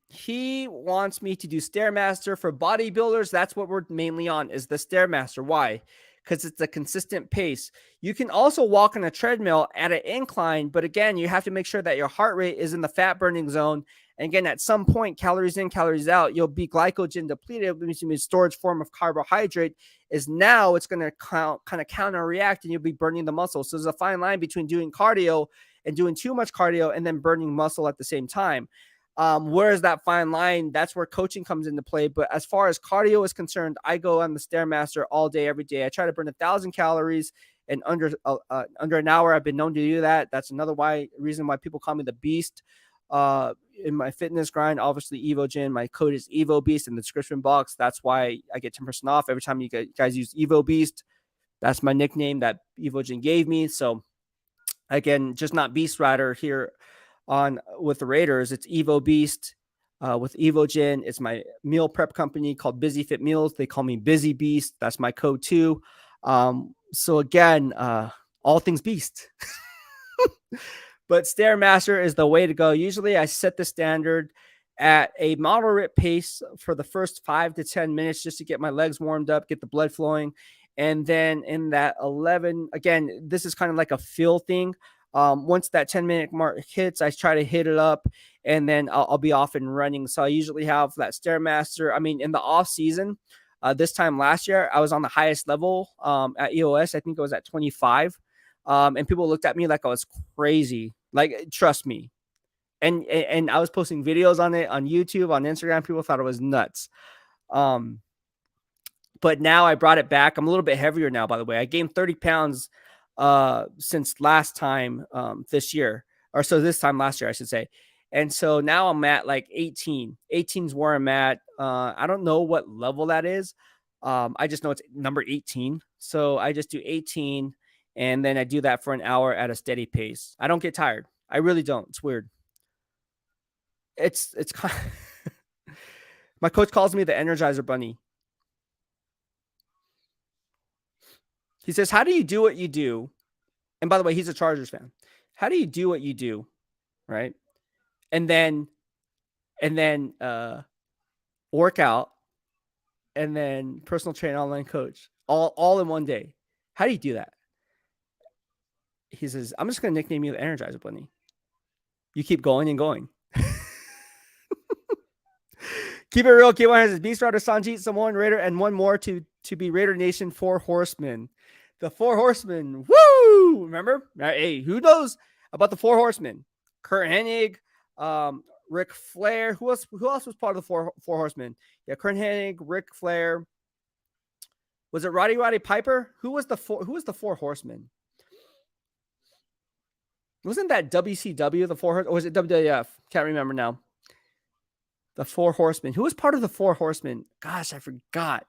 he wants me to do Stairmaster for bodybuilders. That's what we're mainly on is the Stairmaster. Why? Because it's a consistent pace. You can also walk on a treadmill at an incline, but again, you have to make sure that your heart rate is in the fat burning zone. And again, at some point, calories in, calories out, you'll be glycogen depleted, which means storage form of carbohydrate is now it's going to kind of counter react and you'll be burning the muscle. So there's a fine line between doing cardio and doing too much cardio and then burning muscle at the same time. Whereas that fine line, that's where coaching comes into play. But as far as cardio is concerned, I go on the Stairmaster all day, every day. I try to burn 1,000 calories in under an hour. I've been known to do that. That's another reason why people call me the Beast. In my fitness grind, obviously EvoGen, my code is Evo Beast in the description box. That's why I get 10% off every time you guys use Evo Beast. That's my nickname that EvoGen gave me. So again, just not Beastwriter here on with the Raiders. It's Evo Beast with EvoGen. It's my meal prep company called Busy Fit Meals. They call me Busy Beast. That's my code too. So again, all things Beast. But Stairmaster is the way to go. Usually I set the standard at a moderate pace for the first 5 to 10 minutes just to get my legs warmed up, get the blood flowing. And then in that 11, again, this is kind of like a feel thing. Once that 10-minute mark hits, I try to hit it up and then I'll be off and running. So I usually have that Stairmaster. I mean, in the off season, this time last year, I was on the highest level at EOS. I think it was at 25. And people looked at me like I was crazy. Like, trust me. And I was posting videos on it on YouTube, on Instagram. People thought it was nuts. But now I brought it back. I'm a little bit heavier now, by the way. I gained 30 pounds since last time this year. Or so this time last year, I should say. And so now I'm at like 18. 18 is where I'm at. I don't know what level that is. I just know it's number 18. So I just do 18. And then I do that for an hour at a steady pace. I don't get tired. I really don't. It's weird. It's kind of, my coach calls me the Energizer Bunny. He says, "How do you do what you do?" And by the way, he's a Chargers fan. How do you do what you do, right? And then work out, and then personal trainer, online coach, all in one day. How do you do that? He says, "I'm just going to nickname you the Energizer Bunny. You keep going and going." Keep it real. Keep on his Beastwriter, Sanjeet, Samoan Raider, and one more to be Raider Nation 4 Horsemen. The 4 Horsemen. Woo! Remember? Hey, who knows about the 4 Horsemen? Kurt Hennig, Ric Flair. Who else was part of the four Horsemen? Yeah, Kurt Hennig, Ric Flair. Was it Roddy Piper? Who was the 4 Horsemen? Wasn't that WCW, the 4 or was it WWF? Can't remember now. The 4 Horsemen. Who was part of the 4 Horsemen? Gosh, I forgot.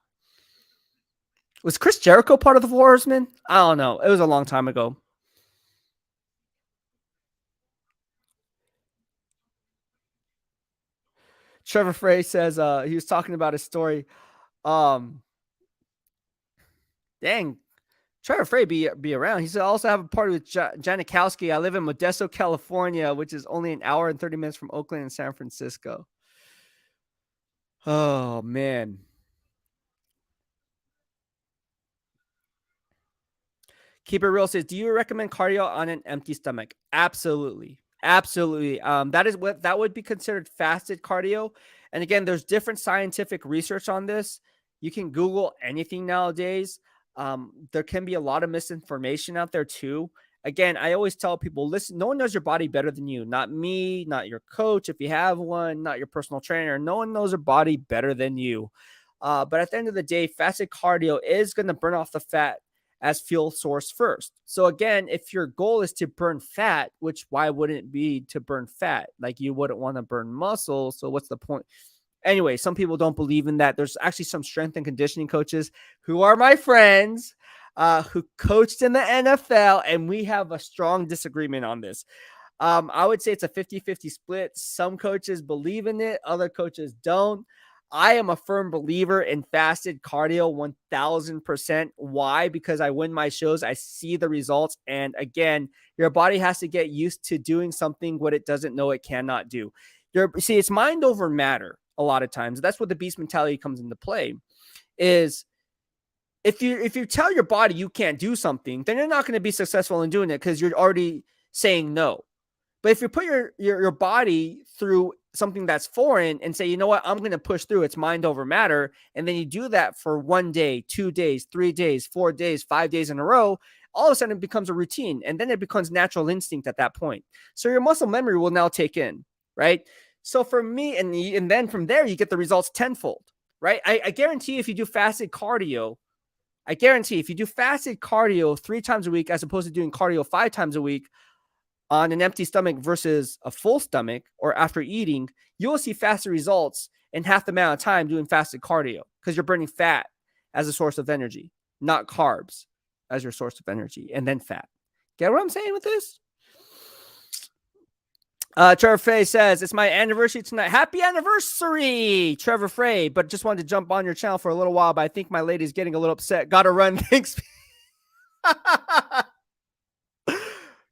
Was Chris Jericho part of the 4 Horsemen? I don't know. It was a long time ago. Trevor Frey says he was talking about his story. Dang, Trevor Frey be around. He said, I also have a party with Janikowski. I live in Modesto, California, which is only an hour and 30 minutes from Oakland and San Francisco. Oh, man. Keep It Real says, do you recommend cardio on an empty stomach? Absolutely. Absolutely. That would be considered fasted cardio. And again, there's different scientific research on this. You can Google anything nowadays. There can be a lot of misinformation out there too. Again, I always tell people, listen, no one knows your body better than you. Not me, not your coach, if you have one, not your personal trainer. No one knows your body better than you. But at the end of the day, fasted cardio is going to burn off the fat as fuel source first. So again, if your goal is to burn fat, which why wouldn't it be to burn fat? Like you wouldn't want to burn muscle. So what's the point? Anyway, some people don't believe in that. There's actually some strength and conditioning coaches who are my friends, who coached in the NFL, and we have a strong disagreement on this. I would say it's a 50-50 split. Some coaches believe in it. Other coaches don't. I am a firm believer in fasted cardio 1000%. Why? Because I win my shows. I see the results. And again, your body has to get used to doing something what it doesn't know it cannot do. See, it's mind over matter a lot of times. That's what the beast mentality comes into play is if you tell your body you can't do something, then you're not going to be successful in doing it because you're already saying no. But if you put your body through something that's foreign and say, you know what, I'm going to push through, it's mind over matter. And then you do that for 1 day, 2 days, 3 days, 4 days, 5 days in a row, all of a sudden it becomes a routine. And then it becomes natural instinct at that point. So your muscle memory will now take in, right? So for me, and then from there, you get the results tenfold, right? I guarantee if you do fasted cardio, 3 times a week, as opposed to doing cardio 5 times a week, on an empty stomach versus a full stomach or after eating, you will see faster results in half the amount of time doing fasted cardio because you're burning fat as a source of energy, not carbs as your source of energy, and then fat. Get what I'm saying with this? Trevor Frey says, it's my anniversary tonight. Happy anniversary, Trevor Frey. But just wanted to jump on your channel for a little while, but I think my lady's getting a little upset. Gotta run. Thanks.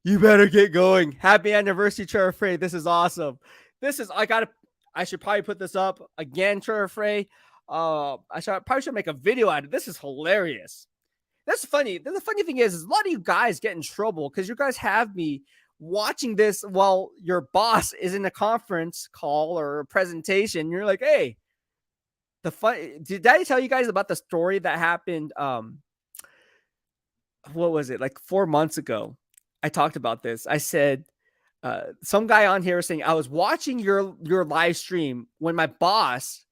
You better get going. Happy anniversary, Trevor Frey. This is awesome. I should probably put this up again, Trevor Frey. Probably should make a video out of it. This is hilarious. That's funny. The funny thing is a lot of you guys get in trouble because you guys have me watching this while your boss is in a conference call or a presentation. You're like, hey, did I tell you guys about the story that happened? What was it? Like 4 months ago. I talked about this. I said, some guy on here was saying, I was watching your live stream when my boss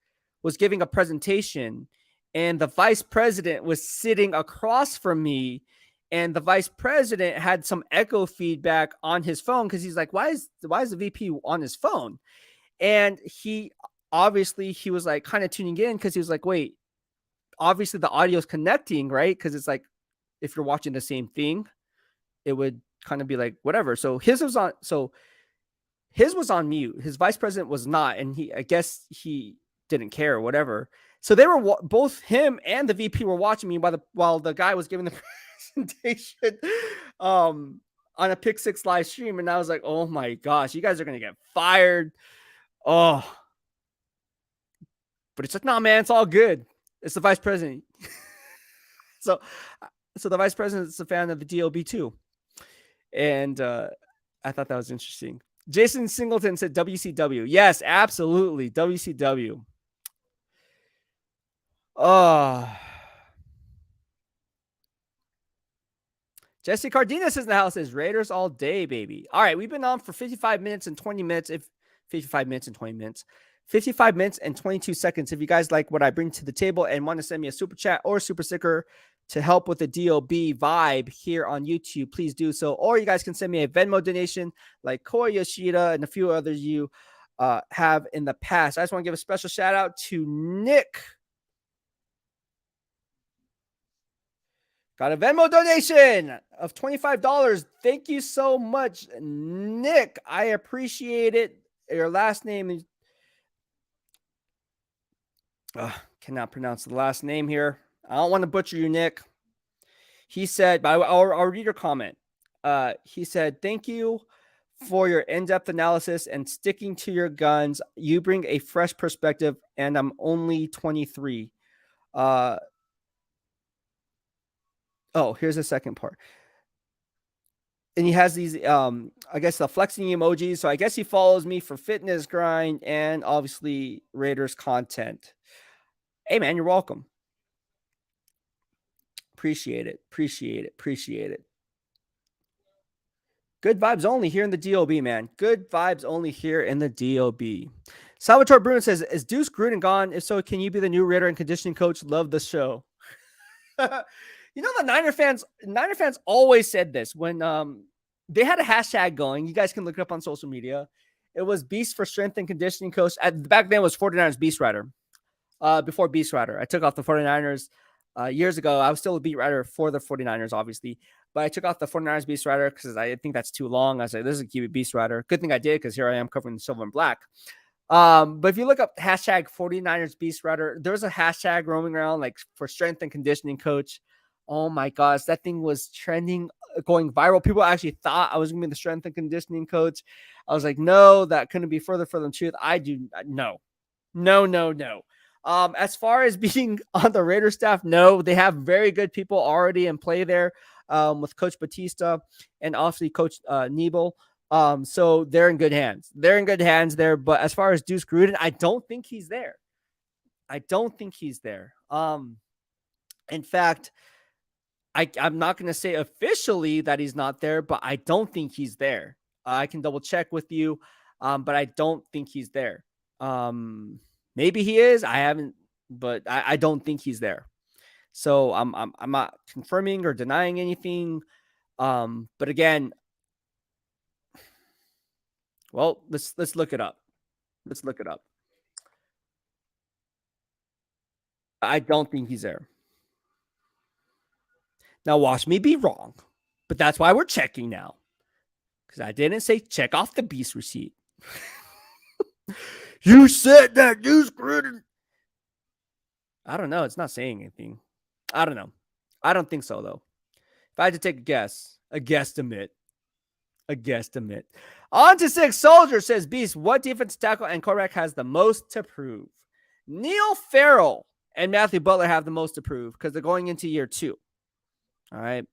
was giving a presentation and the vice president was sitting across from me, and the vice president had some echo feedback on his phone because he's like, why is the VP on his phone? And he was like kind of tuning in because he was like, wait, obviously the audio is connecting, right? Because it's like if you're watching the same thing. it would kind of be like whatever. So his was on mute. His vice president was not, and I guess he didn't care or whatever. So they were both him and the VP were watching me while the guy was giving the presentation on a Pick Six live stream, and I was like, oh my gosh, you guys are gonna get fired. Oh, but it's like, nah, man, it's all good. It's the vice president. so the vice president is a fan of the DOB too, and I thought that was interesting. Jason Singleton said WCW. Yes, absolutely. WCW. Oh. Jesse Cardenas is in the house. Says Raiders all day, baby. All right, we've been on for 55 minutes and 20 minutes. 55 minutes and 20 minutes. 55 minutes and 22 seconds. If you guys like what I bring to the table and want to send me a super chat or super sticker to help with the DOB vibe here on YouTube, please do so. Or you guys can send me a Venmo donation like Koi Yoshida and a few others you have in the past. I just want to give a special shout out to Nick. Got a Venmo donation of $25. Thank you so much, Nick. I appreciate it. Your last name is... cannot pronounce the last name here. I don't want to butcher you, Nick. He said, but I'll read your comment. He said, thank you for your in-depth analysis and sticking to your guns. You bring a fresh perspective, and I'm only 23. Here's the second part. And he has these, I guess, the flexing emojis. So I guess he follows me for fitness grind and obviously Raiders content. Hey, man, you're welcome. Appreciate it. Good vibes only here in the DOB, man. Good vibes only here in the DOB. Salvatore Bruno says, is Deuce Gruden gone? If so, can you be the new Raider and conditioning coach? Love the show. You know, the Niner fans always said this when they had a hashtag going. You guys can look it up on social media. It was Beast for Strength and Conditioning Coach. Back then it was 49ers Beastwriter. Before Beastwriter. I took off the 49ers years ago. I was still a beat writer for the 49ers, obviously. But I took off the 49ers Beastwriter because I think that's too long. I was like, this is a keep it Beastwriter. Good thing I did because here I am covering the silver and black. But if you look up hashtag 49ers Beastwriter, there's a hashtag roaming around like for strength and conditioning coach. Oh my gosh, that thing was trending, going viral. People actually thought I was going to be the strength and conditioning coach. I was like, no, that couldn't be further from the truth. I do no. As far as being on the Raider staff, no, they have very good people already in play there with Coach Batista and obviously Coach Nebel. So they're in good hands. There. But as far as Deuce Gruden, I don't think he's there. In fact, I'm not going to say officially that he's not there, but I don't think he's there. I can double check with you, but I don't think he's there. Maybe he is. I haven't, but I don't think he's there. So I'm not confirming or denying anything. But again, well, let's look it up. I don't think he's there. Now, watch me be wrong, but that's why we're checking now. Because I didn't say check off the Beast receipt. You said that Deuce Gruden. I don't know. It's not saying anything. I don't know. I don't think so, though. If I had to take a guesstimate. On to Six Soldier says, Beast, what defensive tackle and quarterback has the most to prove? Neil Farrell and Matthew Butler have the most to prove because they're going into year 2. All right.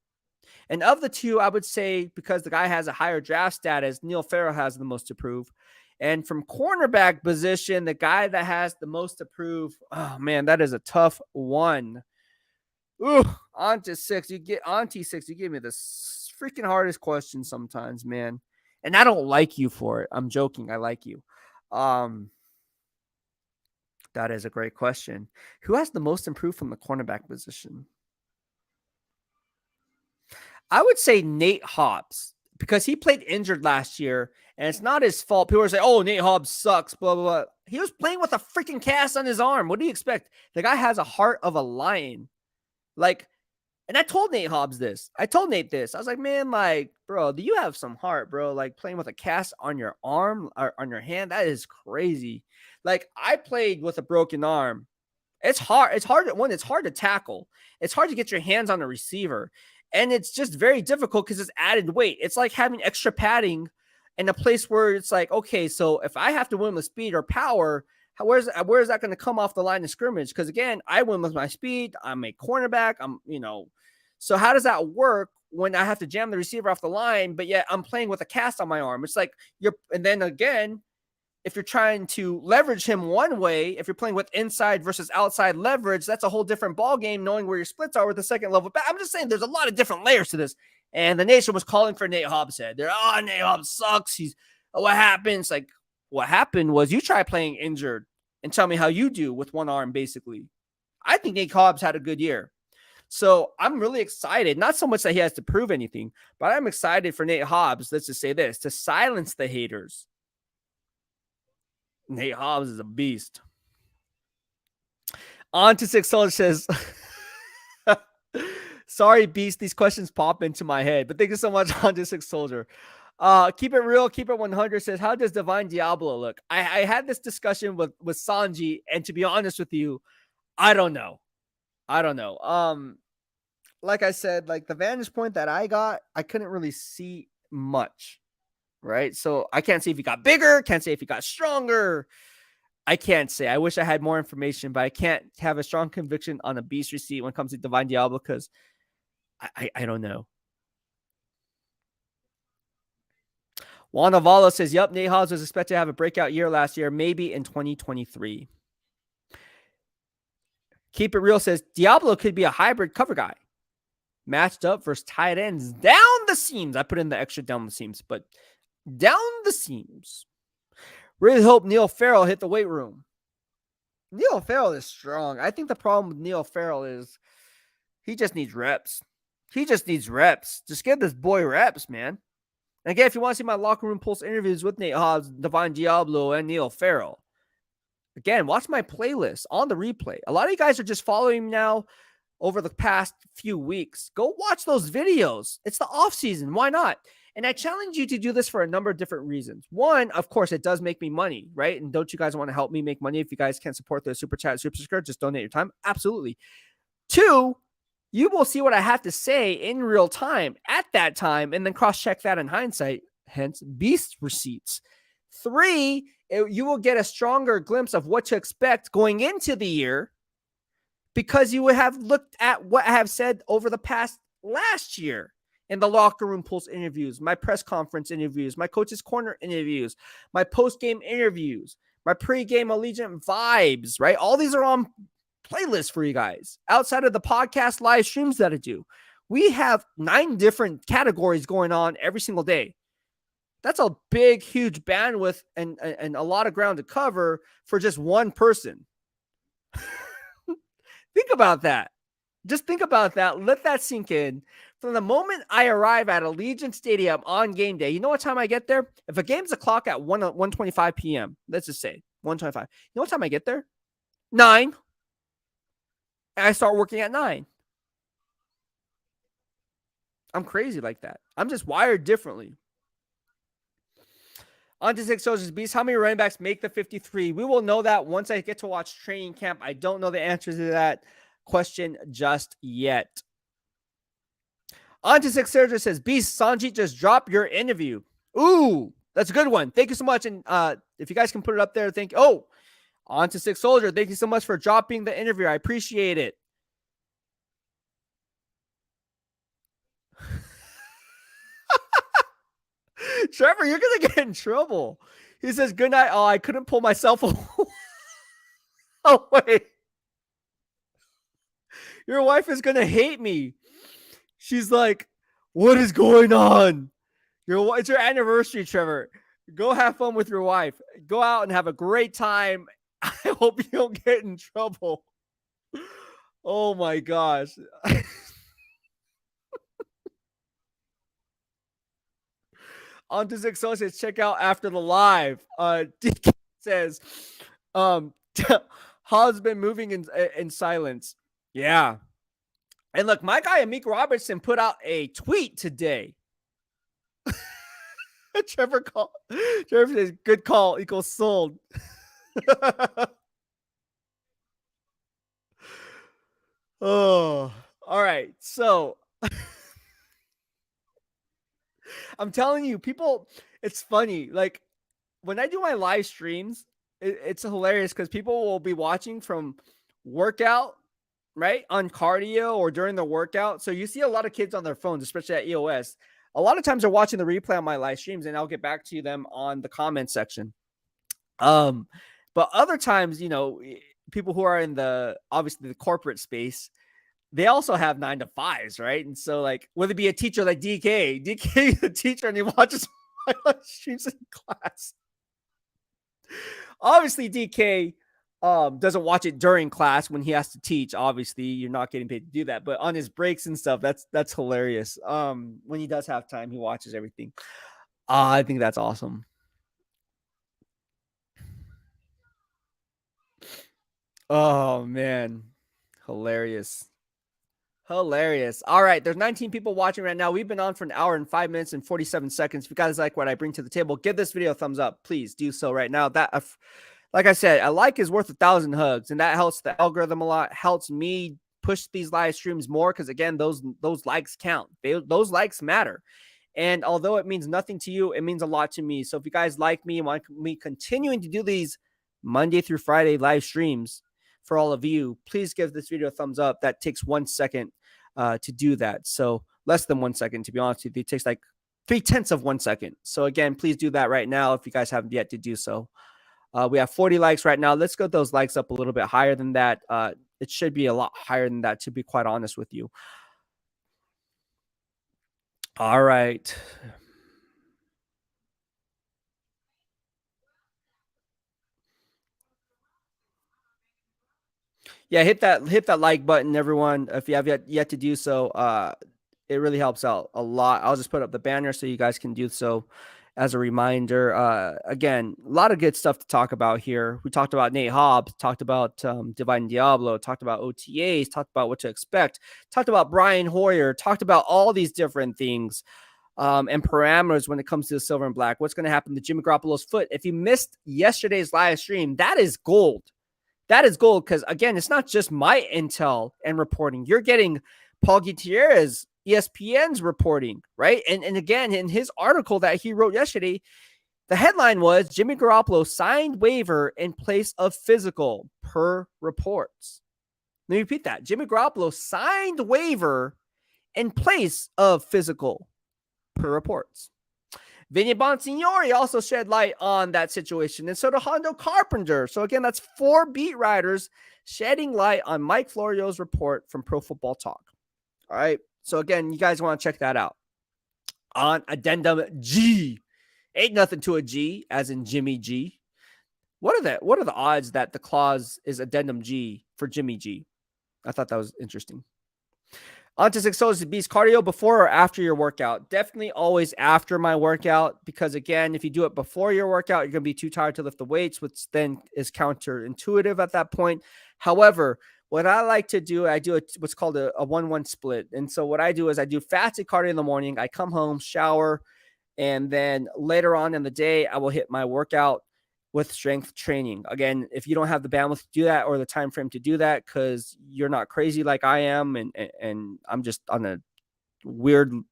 And of the two, I would say because the guy has a higher draft status, Neil Farrell has the most to prove. And from cornerback position, the guy that has the most to prove, oh man, that is a tough one. Ooh, on to Six. You give me the freaking hardest question sometimes, man. And I don't like you for it. I'm joking. I like you. That is a great question. Who has the most improved from the cornerback position? I would say Nate Hobbs because he played injured last year and it's not his fault. People are saying, oh, Nate Hobbs sucks, blah, blah, blah. He was playing with a freaking cast on his arm. What do you expect? The guy has a heart of a lion. Like, And I told Nate Hobbs this. I told Nate this. I was like, man, like, bro, do you have some heart, bro? Like playing with a cast on your arm or on your hand, that is crazy. Like I played with a broken arm. It's hard. It's hard. One, it's hard to tackle. It's hard to get your hands on a receiver. And it's just very difficult because it's added weight. It's like having extra padding in a place where it's like, okay, so if I have to win with speed or power, where's that going to come off the line of scrimmage? Because again, I win with my speed. I'm a cornerback. So how does that work when I have to jam the receiver off the line, but yet I'm playing with a cast on my arm? It's like and then again, if you're trying to leverage him one way, if you're playing with inside versus outside leverage, that's a whole different ball game, knowing where your splits are with the second level. But I'm just saying there's a lot of different layers to this. And the nation was calling for Nate Hobbs' head. They're, Nate Hobbs sucks. What happened? It's like, what happened was you try playing injured and tell me how you do with one arm, basically. I think Nate Hobbs had a good year. So I'm really excited. Not so much that he has to prove anything, but I'm excited for Nate Hobbs, let's just say this, to silence the haters. Nate Hobbs is a beast. On to Six Soldier says, sorry, Beast, these questions pop into my head, but thank you so much, On to Six Soldier. Keep it real, keep it 100 says, how does Divine Diablo look? I had this discussion with Sanji, and to be honest with you, I don't know. Like I said, like the vantage point that I got, I couldn't really see much. Right. So I can't say if he got bigger, can't say if he got stronger. I can't say. I wish I had more information, but I can't have a strong conviction on a beast receipt when it comes to Divine Diablo because I don't know. Juan Navallo says, yep, Nate Hobbs was expected to have a breakout year last year, maybe in 2023. Keep It Real says, Diablo could be a hybrid cover guy. Matched up versus tight ends down the seams. I put in the extra down the seams, but down the seams. Really hope Neil Farrell hit the weight room. Neil Farrell is strong. I think the problem with Neil Farrell is he just needs reps. Just give this boy reps, man. And again, if you want to see my locker room pulse interviews with Nate Hobbs, Divine Diablo, and Neil Farrell, again, watch my playlist on the replay. A lot of you guys are just following me now over the past few weeks. Go watch those videos. It's the off season. Why not? And I challenge you to do this for a number of different reasons. One, of course, it does make me money, right? And don't you guys want to help me make money? If you guys can't support the super chat, super sticker, just donate your time. Absolutely. Two, you will see what I have to say in real time at that time and then cross-check that in hindsight, hence beast receipts. Three, you will get a stronger glimpse of what to expect going into the year because you would have looked at what I have said over the past last year in the locker room pulse interviews, my press conference interviews, my coach's corner interviews, my post-game interviews, my pre-game Allegiant vibes, right? All these are on playlists for you guys outside of the podcast live streams that I do. We have 9 different categories going on every single day. That's a big, huge bandwidth and a lot of ground to cover for just one person. Think about that. Just think about that. Let that sink in. From the moment I arrive at Allegiant Stadium on game day, you know what time I get there? If a game's a clock at 1:25 p.m., let's just say 1:25. You know what time I get there? 9. And I start working at 9. I'm crazy like that. I'm just wired differently. On to Six Soldiers Beast. How many running backs make the 53? We will know that once I get to watch training camp. I don't know the answer to that question just yet. On to Six Soldiers says, Beast, Sanjit, just drop your interview. Ooh, that's a good one. Thank you so much. And if you guys can put it up there, thank you. Oh, on to Six Soldier. Thank you so much for dropping the interview. I appreciate it. Trevor, you're going to get in trouble. He says, good night. Oh, I couldn't pull myself away. Your wife is going to hate me. She's like, what is going on? It's your anniversary, Trevor. Go have fun with your wife. Go out and have a great time. I hope you don't get in trouble. Oh, my gosh. On to Six Associates, check out after the live. DK says, Hobbs been moving in silence. Yeah. And look, my guy Amik Robertson put out a tweet today. Trevor says, good call equals sold. Oh, all right. So I'm telling you, people, it's funny. Like when I do my live streams, it's hilarious because people will be watching from workout, right, on cardio or during the workout. So you see a lot of kids on their phones, especially at EOS. A lot of times they're watching the replay on my live streams, and I'll get back to them on the comment section. Um, but other times, people who are in the obviously the corporate space, they also have 9 to 5s, right? And so, like, whether it be a teacher like DK is a teacher and he watches my live streams in class. Obviously, DK doesn't watch it during class when he has to teach. Obviously, you're not getting paid to do that, but on his breaks and stuff, that's hilarious. When he does have time, he watches everything. I think that's awesome. Oh man, hilarious. Hilarious. All right, there's 19 people watching right now. We've been on for an hour and 5 minutes and 47 seconds. If you guys like what I bring to the table, give this video a thumbs up. Please do so right now. That, like I said, a like is worth 1,000 hugs, and that helps the algorithm a lot. Helps me push these live streams more because again, those likes count. Those likes matter. And although it means nothing to you, it means a lot to me. So if you guys like me and want me continuing to do these Monday through Friday live streams for all of you, please give this video a thumbs up. That takes 1 second to do that. So less than 1 second, to be honest with you. It takes like 0.3 of 1 second. So again, please do that right now if you guys haven't yet to do so. We have 40 likes right now. Let's get those likes up a little bit higher than that. It should be a lot higher than that, to be quite honest with you. All right. Yeah, hit that like button, everyone. If you have yet to do so, it really helps out a lot. I'll just put up the banner so you guys can do so as a reminder. Again, a lot of good stuff to talk about here. We talked about Nate Hobbs, talked about Divine Diablo, talked about OTAs, talked about what to expect, talked about Brian Hoyer, talked about all these different things. And parameters when it comes to the silver and black. What's going to happen to Jimmy Garoppolo's foot? If you missed yesterday's live stream, that is gold. That is gold because, again, it's not just my intel and reporting. You're getting Paul Gutierrez, ESPN's reporting, right? And again, in his article that he wrote yesterday, the headline was Jimmy Garoppolo signed waiver in place of physical per reports. Let me repeat that. Jimmy Garoppolo signed waiver in place of physical per reports. Vinny Bonsignori also shed light on that situation, and so did Hondo Carpenter. So again, that's 4 beat writers shedding light on Mike Florio's report from Pro Football Talk. All right. So again, you guys want to check that out. On addendum G, ain't nothing to a G, as in Jimmy G. What are the odds that the clause is addendum G for Jimmy G? I thought that was interesting. On to 6 solos to beast cardio before or after your workout. Definitely always after my workout because, again, if you do it before your workout, you're going to be too tired to lift the weights, which then is counterintuitive at that point. However, what I like to do, I do what's called a 1-1 split. And so what I do is I do fasted cardio in the morning. I come home, shower, and then later on in the day, I will hit my workout with strength training. Again, if you don't have the bandwidth to do that or the time frame to do that because you're not crazy like I am and I'm just on a weirdo,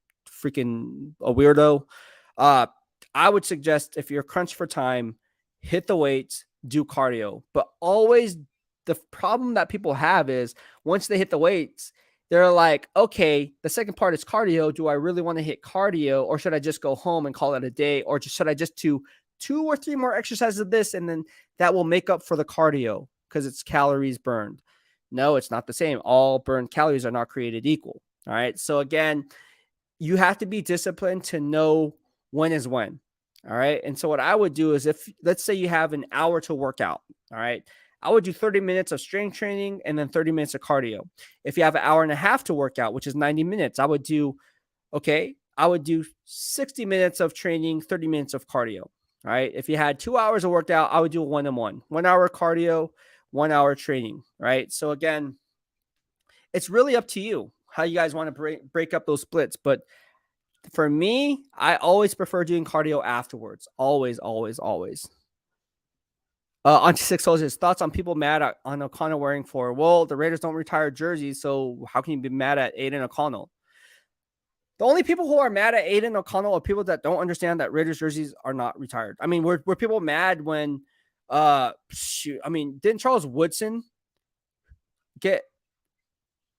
I would suggest if you're crunched for time, hit the weights, do cardio. But always the problem that people have is once they hit the weights, they're like, okay, the second part is cardio. Do I really want to hit cardio or should I just go home and call it a day? Or should I just do 2 or 3 more exercises of this, and then that will make up for the cardio because it's calories burned? No, it's not the same. All burned calories are not created equal. All right. So again, you have to be disciplined to know when is when. All right. And so what I would do is if let's say you have an hour to work out. All right. I would do 30 minutes of strength training and then 30 minutes of cardio. If you have an hour and a half to work out, which is 90 minutes, I would do 60 minutes of training, 30 minutes of cardio. All right. If you had 2 hours of workout, I would do a 1-on-1, 1 hour cardio, 1 hour training. Right. So again, it's really up to you how you guys want to break up those splits. But for me, I always prefer doing cardio afterwards. Always, always, always. On 6 soldiers, thoughts on people mad on O'Connell wearing 4? Well, the Raiders don't retire jerseys, so how can you be mad at Aiden O'Connell? The only people who are mad at Aiden O'Connell are people that don't understand that Raiders jerseys are not retired. I mean, were people mad when didn't Charles Woodson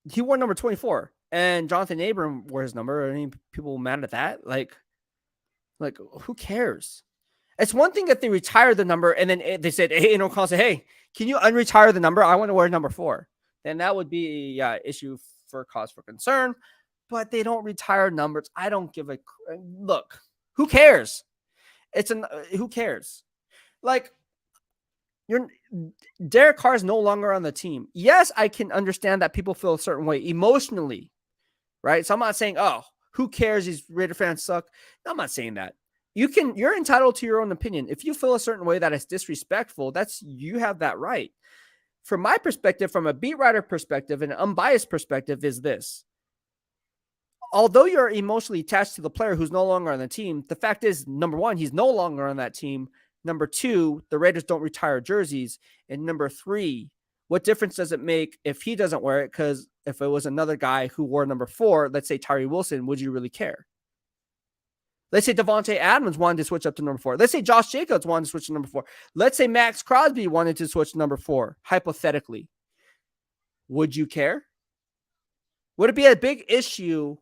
he wore number 24 and Jonathan Abram wore his number? Any people mad at that? Like who cares? It's one thing if they retire the number and then they said, Aiden O'Connell said, hey, can you unretire the number? I want to wear number 4. Then that would be issue for cause for concern. But they don't retire numbers. I don't give a look. Who cares? Who cares? Like, Derek Carr is no longer on the team. Yes, I can understand that people feel a certain way emotionally, right? So I'm not saying, oh, who cares? These Raider fans suck. No, I'm not saying that. You're entitled to your own opinion. If you feel a certain way that is disrespectful, you have that right. From my perspective, from a beat writer perspective, and an unbiased perspective, is this. Although you're emotionally attached to the player who's no longer on the team, the fact is, number one, he's no longer on that team. Number two, the Raiders don't retire jerseys. And number three, what difference does it make if he doesn't wear it? Because if it was another guy who wore number 4, let's say Tyree Wilson, would you really care? Let's say Devontae Adams wanted to switch up to number 4. Let's say Josh Jacobs wanted to switch to number 4. Let's say Max Crosby wanted to switch to number 4, hypothetically. Would you care? Would it be a big issue?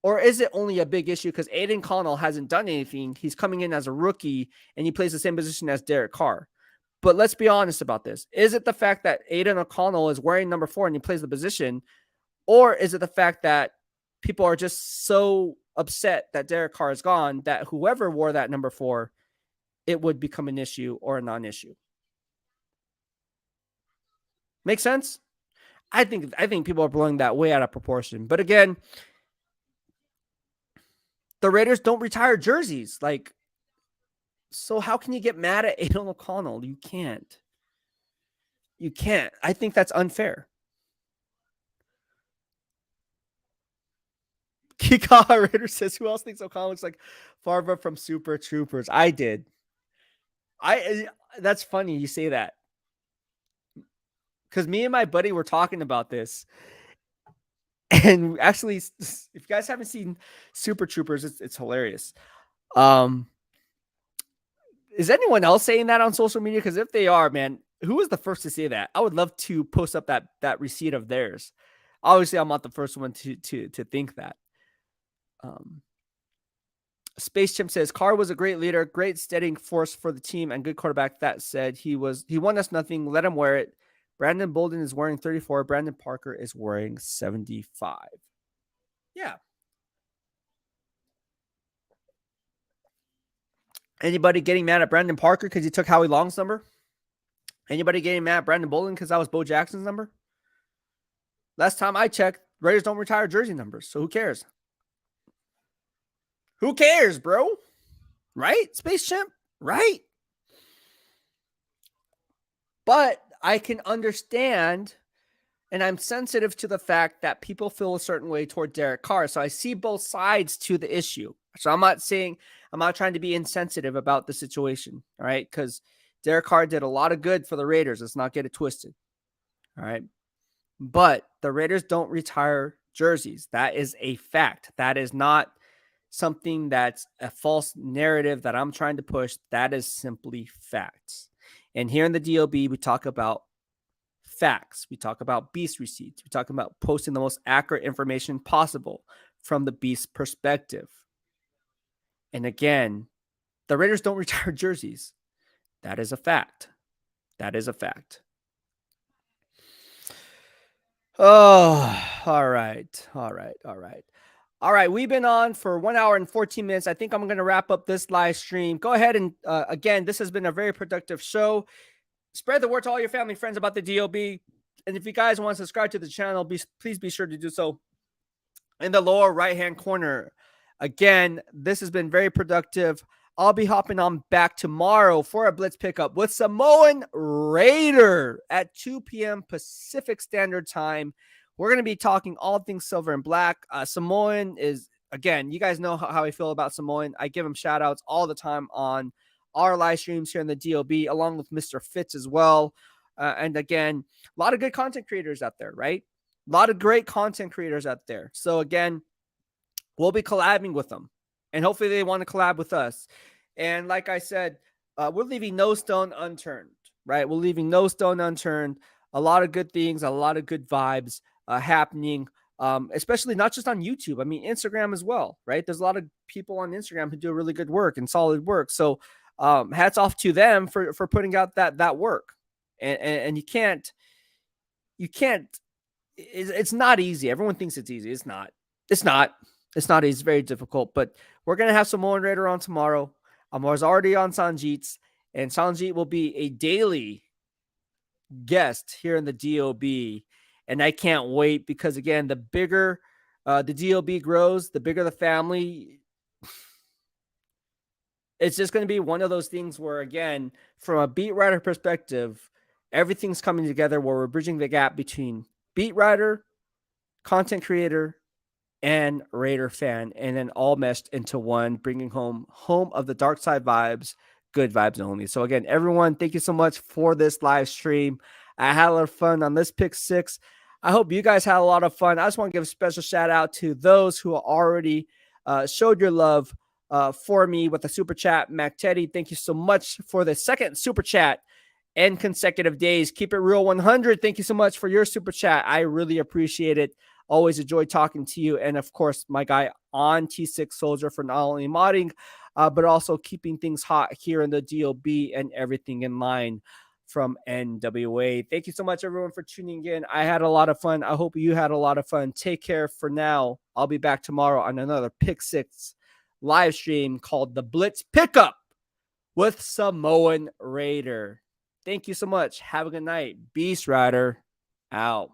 Or is it only a big issue because Aiden O'Connell hasn't done anything? He's coming in as a rookie and he plays the same position as Derek Carr. But let's be honest about this. Is it the fact that Aiden O'Connell is wearing number 4 and he plays the position? Or is it the fact that people are just so upset that Derek Carr is gone that whoever wore that number 4, it would become an issue or a non-issue? Make sense? I think people are blowing that way out of proportion. But again, the Raiders don't retire jerseys. So how can you get mad at Aiden O'Connell? You can't. I think that's unfair. Kika Raider says, who else thinks O'Connell looks like Farva from Super Troopers? I did. That's funny you say that. Because me and my buddy were talking about this. And actually, if you guys haven't seen Super Troopers, it's hilarious. Is anyone else saying that on social media? Because if they are, man, who was the first to say that? I would love to post up that receipt of theirs. Obviously, I'm not the first one to think that. Space Chimp says Carr was a great leader, great steadying force for the team, and good quarterback. That said, he won us nothing. Let him wear it. Brandon Bolden is wearing 34. Brandon Parker is wearing 75. Yeah. Anybody getting mad at Brandon Parker because he took Howie Long's number? Anybody getting mad at Brandon Bolden because that was Bo Jackson's number? Last time I checked, Raiders don't retire jersey numbers, so who cares? Who cares, bro? Right? Space Chimp? Right? But I can understand, and I'm sensitive to the fact that people feel a certain way toward Derek Carr. So I see both sides to the issue. So I'm not trying to be insensitive about the situation. All right. Because Derek Carr did a lot of good for the Raiders. Let's not get it twisted. All right. But the Raiders don't retire jerseys. That is a fact. That is not something that's a false narrative that I'm trying to push. That is simply facts. And here in the DOB, we talk about facts. We talk about Beast receipts. We talk about posting the most accurate information possible from the Beast perspective. And again, the Raiders don't retire jerseys. That is a fact. That is a fact. Oh, all right. All right. We've been on for 1 hour and 14 minutes. I think I'm going to wrap up this live stream. Go ahead and, again, this has been a very productive show. Spread the word to all your family, friends about the DOB. And if you guys want to subscribe to the channel, please be sure to do so in the lower right-hand corner. Again, this has been very productive. I'll be hopping on back tomorrow for a Blitz pickup with Samoan Raider at 2 p.m. Pacific Standard Time. We're going to be talking all things silver and black. Samoan is, again, you guys know how I feel about Samoan. I give him shout outs all the time on our live streams here in the DOB, along with Mr. Fitz as well. And again, a lot of good content creators out there, right? A lot of great content creators out there. So again, we'll be collabing with them, and hopefully they want to collab with us. And like I said, we're leaving no stone unturned, right? We're leaving no stone unturned. A lot of good things, a lot of good vibes happening, especially not just on YouTube. I mean, Instagram as well, right? There's a lot of people on Instagram who do really good work and solid work. So hats off to them for putting out that work. And you can't, it's not easy. Everyone thinks it's easy. It's not. It's not. It's not easy. It's very difficult. But we're going to have Samoan Raider on tomorrow. I was already on Sanjit's, and Sanjit will be a daily guest here in the DOB. And I can't wait because, again, the bigger the DOB grows, the bigger the family. It's just going to be one of those things where, again, from a beat writer perspective, everything's coming together where we're bridging the gap between beat writer, content creator, and Raider fan, and then all meshed into one, bringing home of the dark side vibes, good vibes only. So again, everyone, thank you so much for this live stream. I had a lot of fun on this pick 6. I hope you guys had a lot of fun. I just want to give a special shout out to those who already showed your love for me with the super chat. Mac Teddy, thank you so much for the second super chat and consecutive days. Keep it real 100. Thank you so much for your super chat. I really appreciate it. Always enjoy talking to you. And of course, my guy on T6 Soldier for not only modding, but also keeping things hot here in the DOB and everything in line from NWA. Thank you so much, everyone, for tuning in. I had a lot of fun. I hope you had a lot of fun. Take care for now. I'll be back tomorrow on another Pick 6 live stream called The Blitz Pickup with Samoan Raider. Thank you so much. Have a good night. Beastwriter out.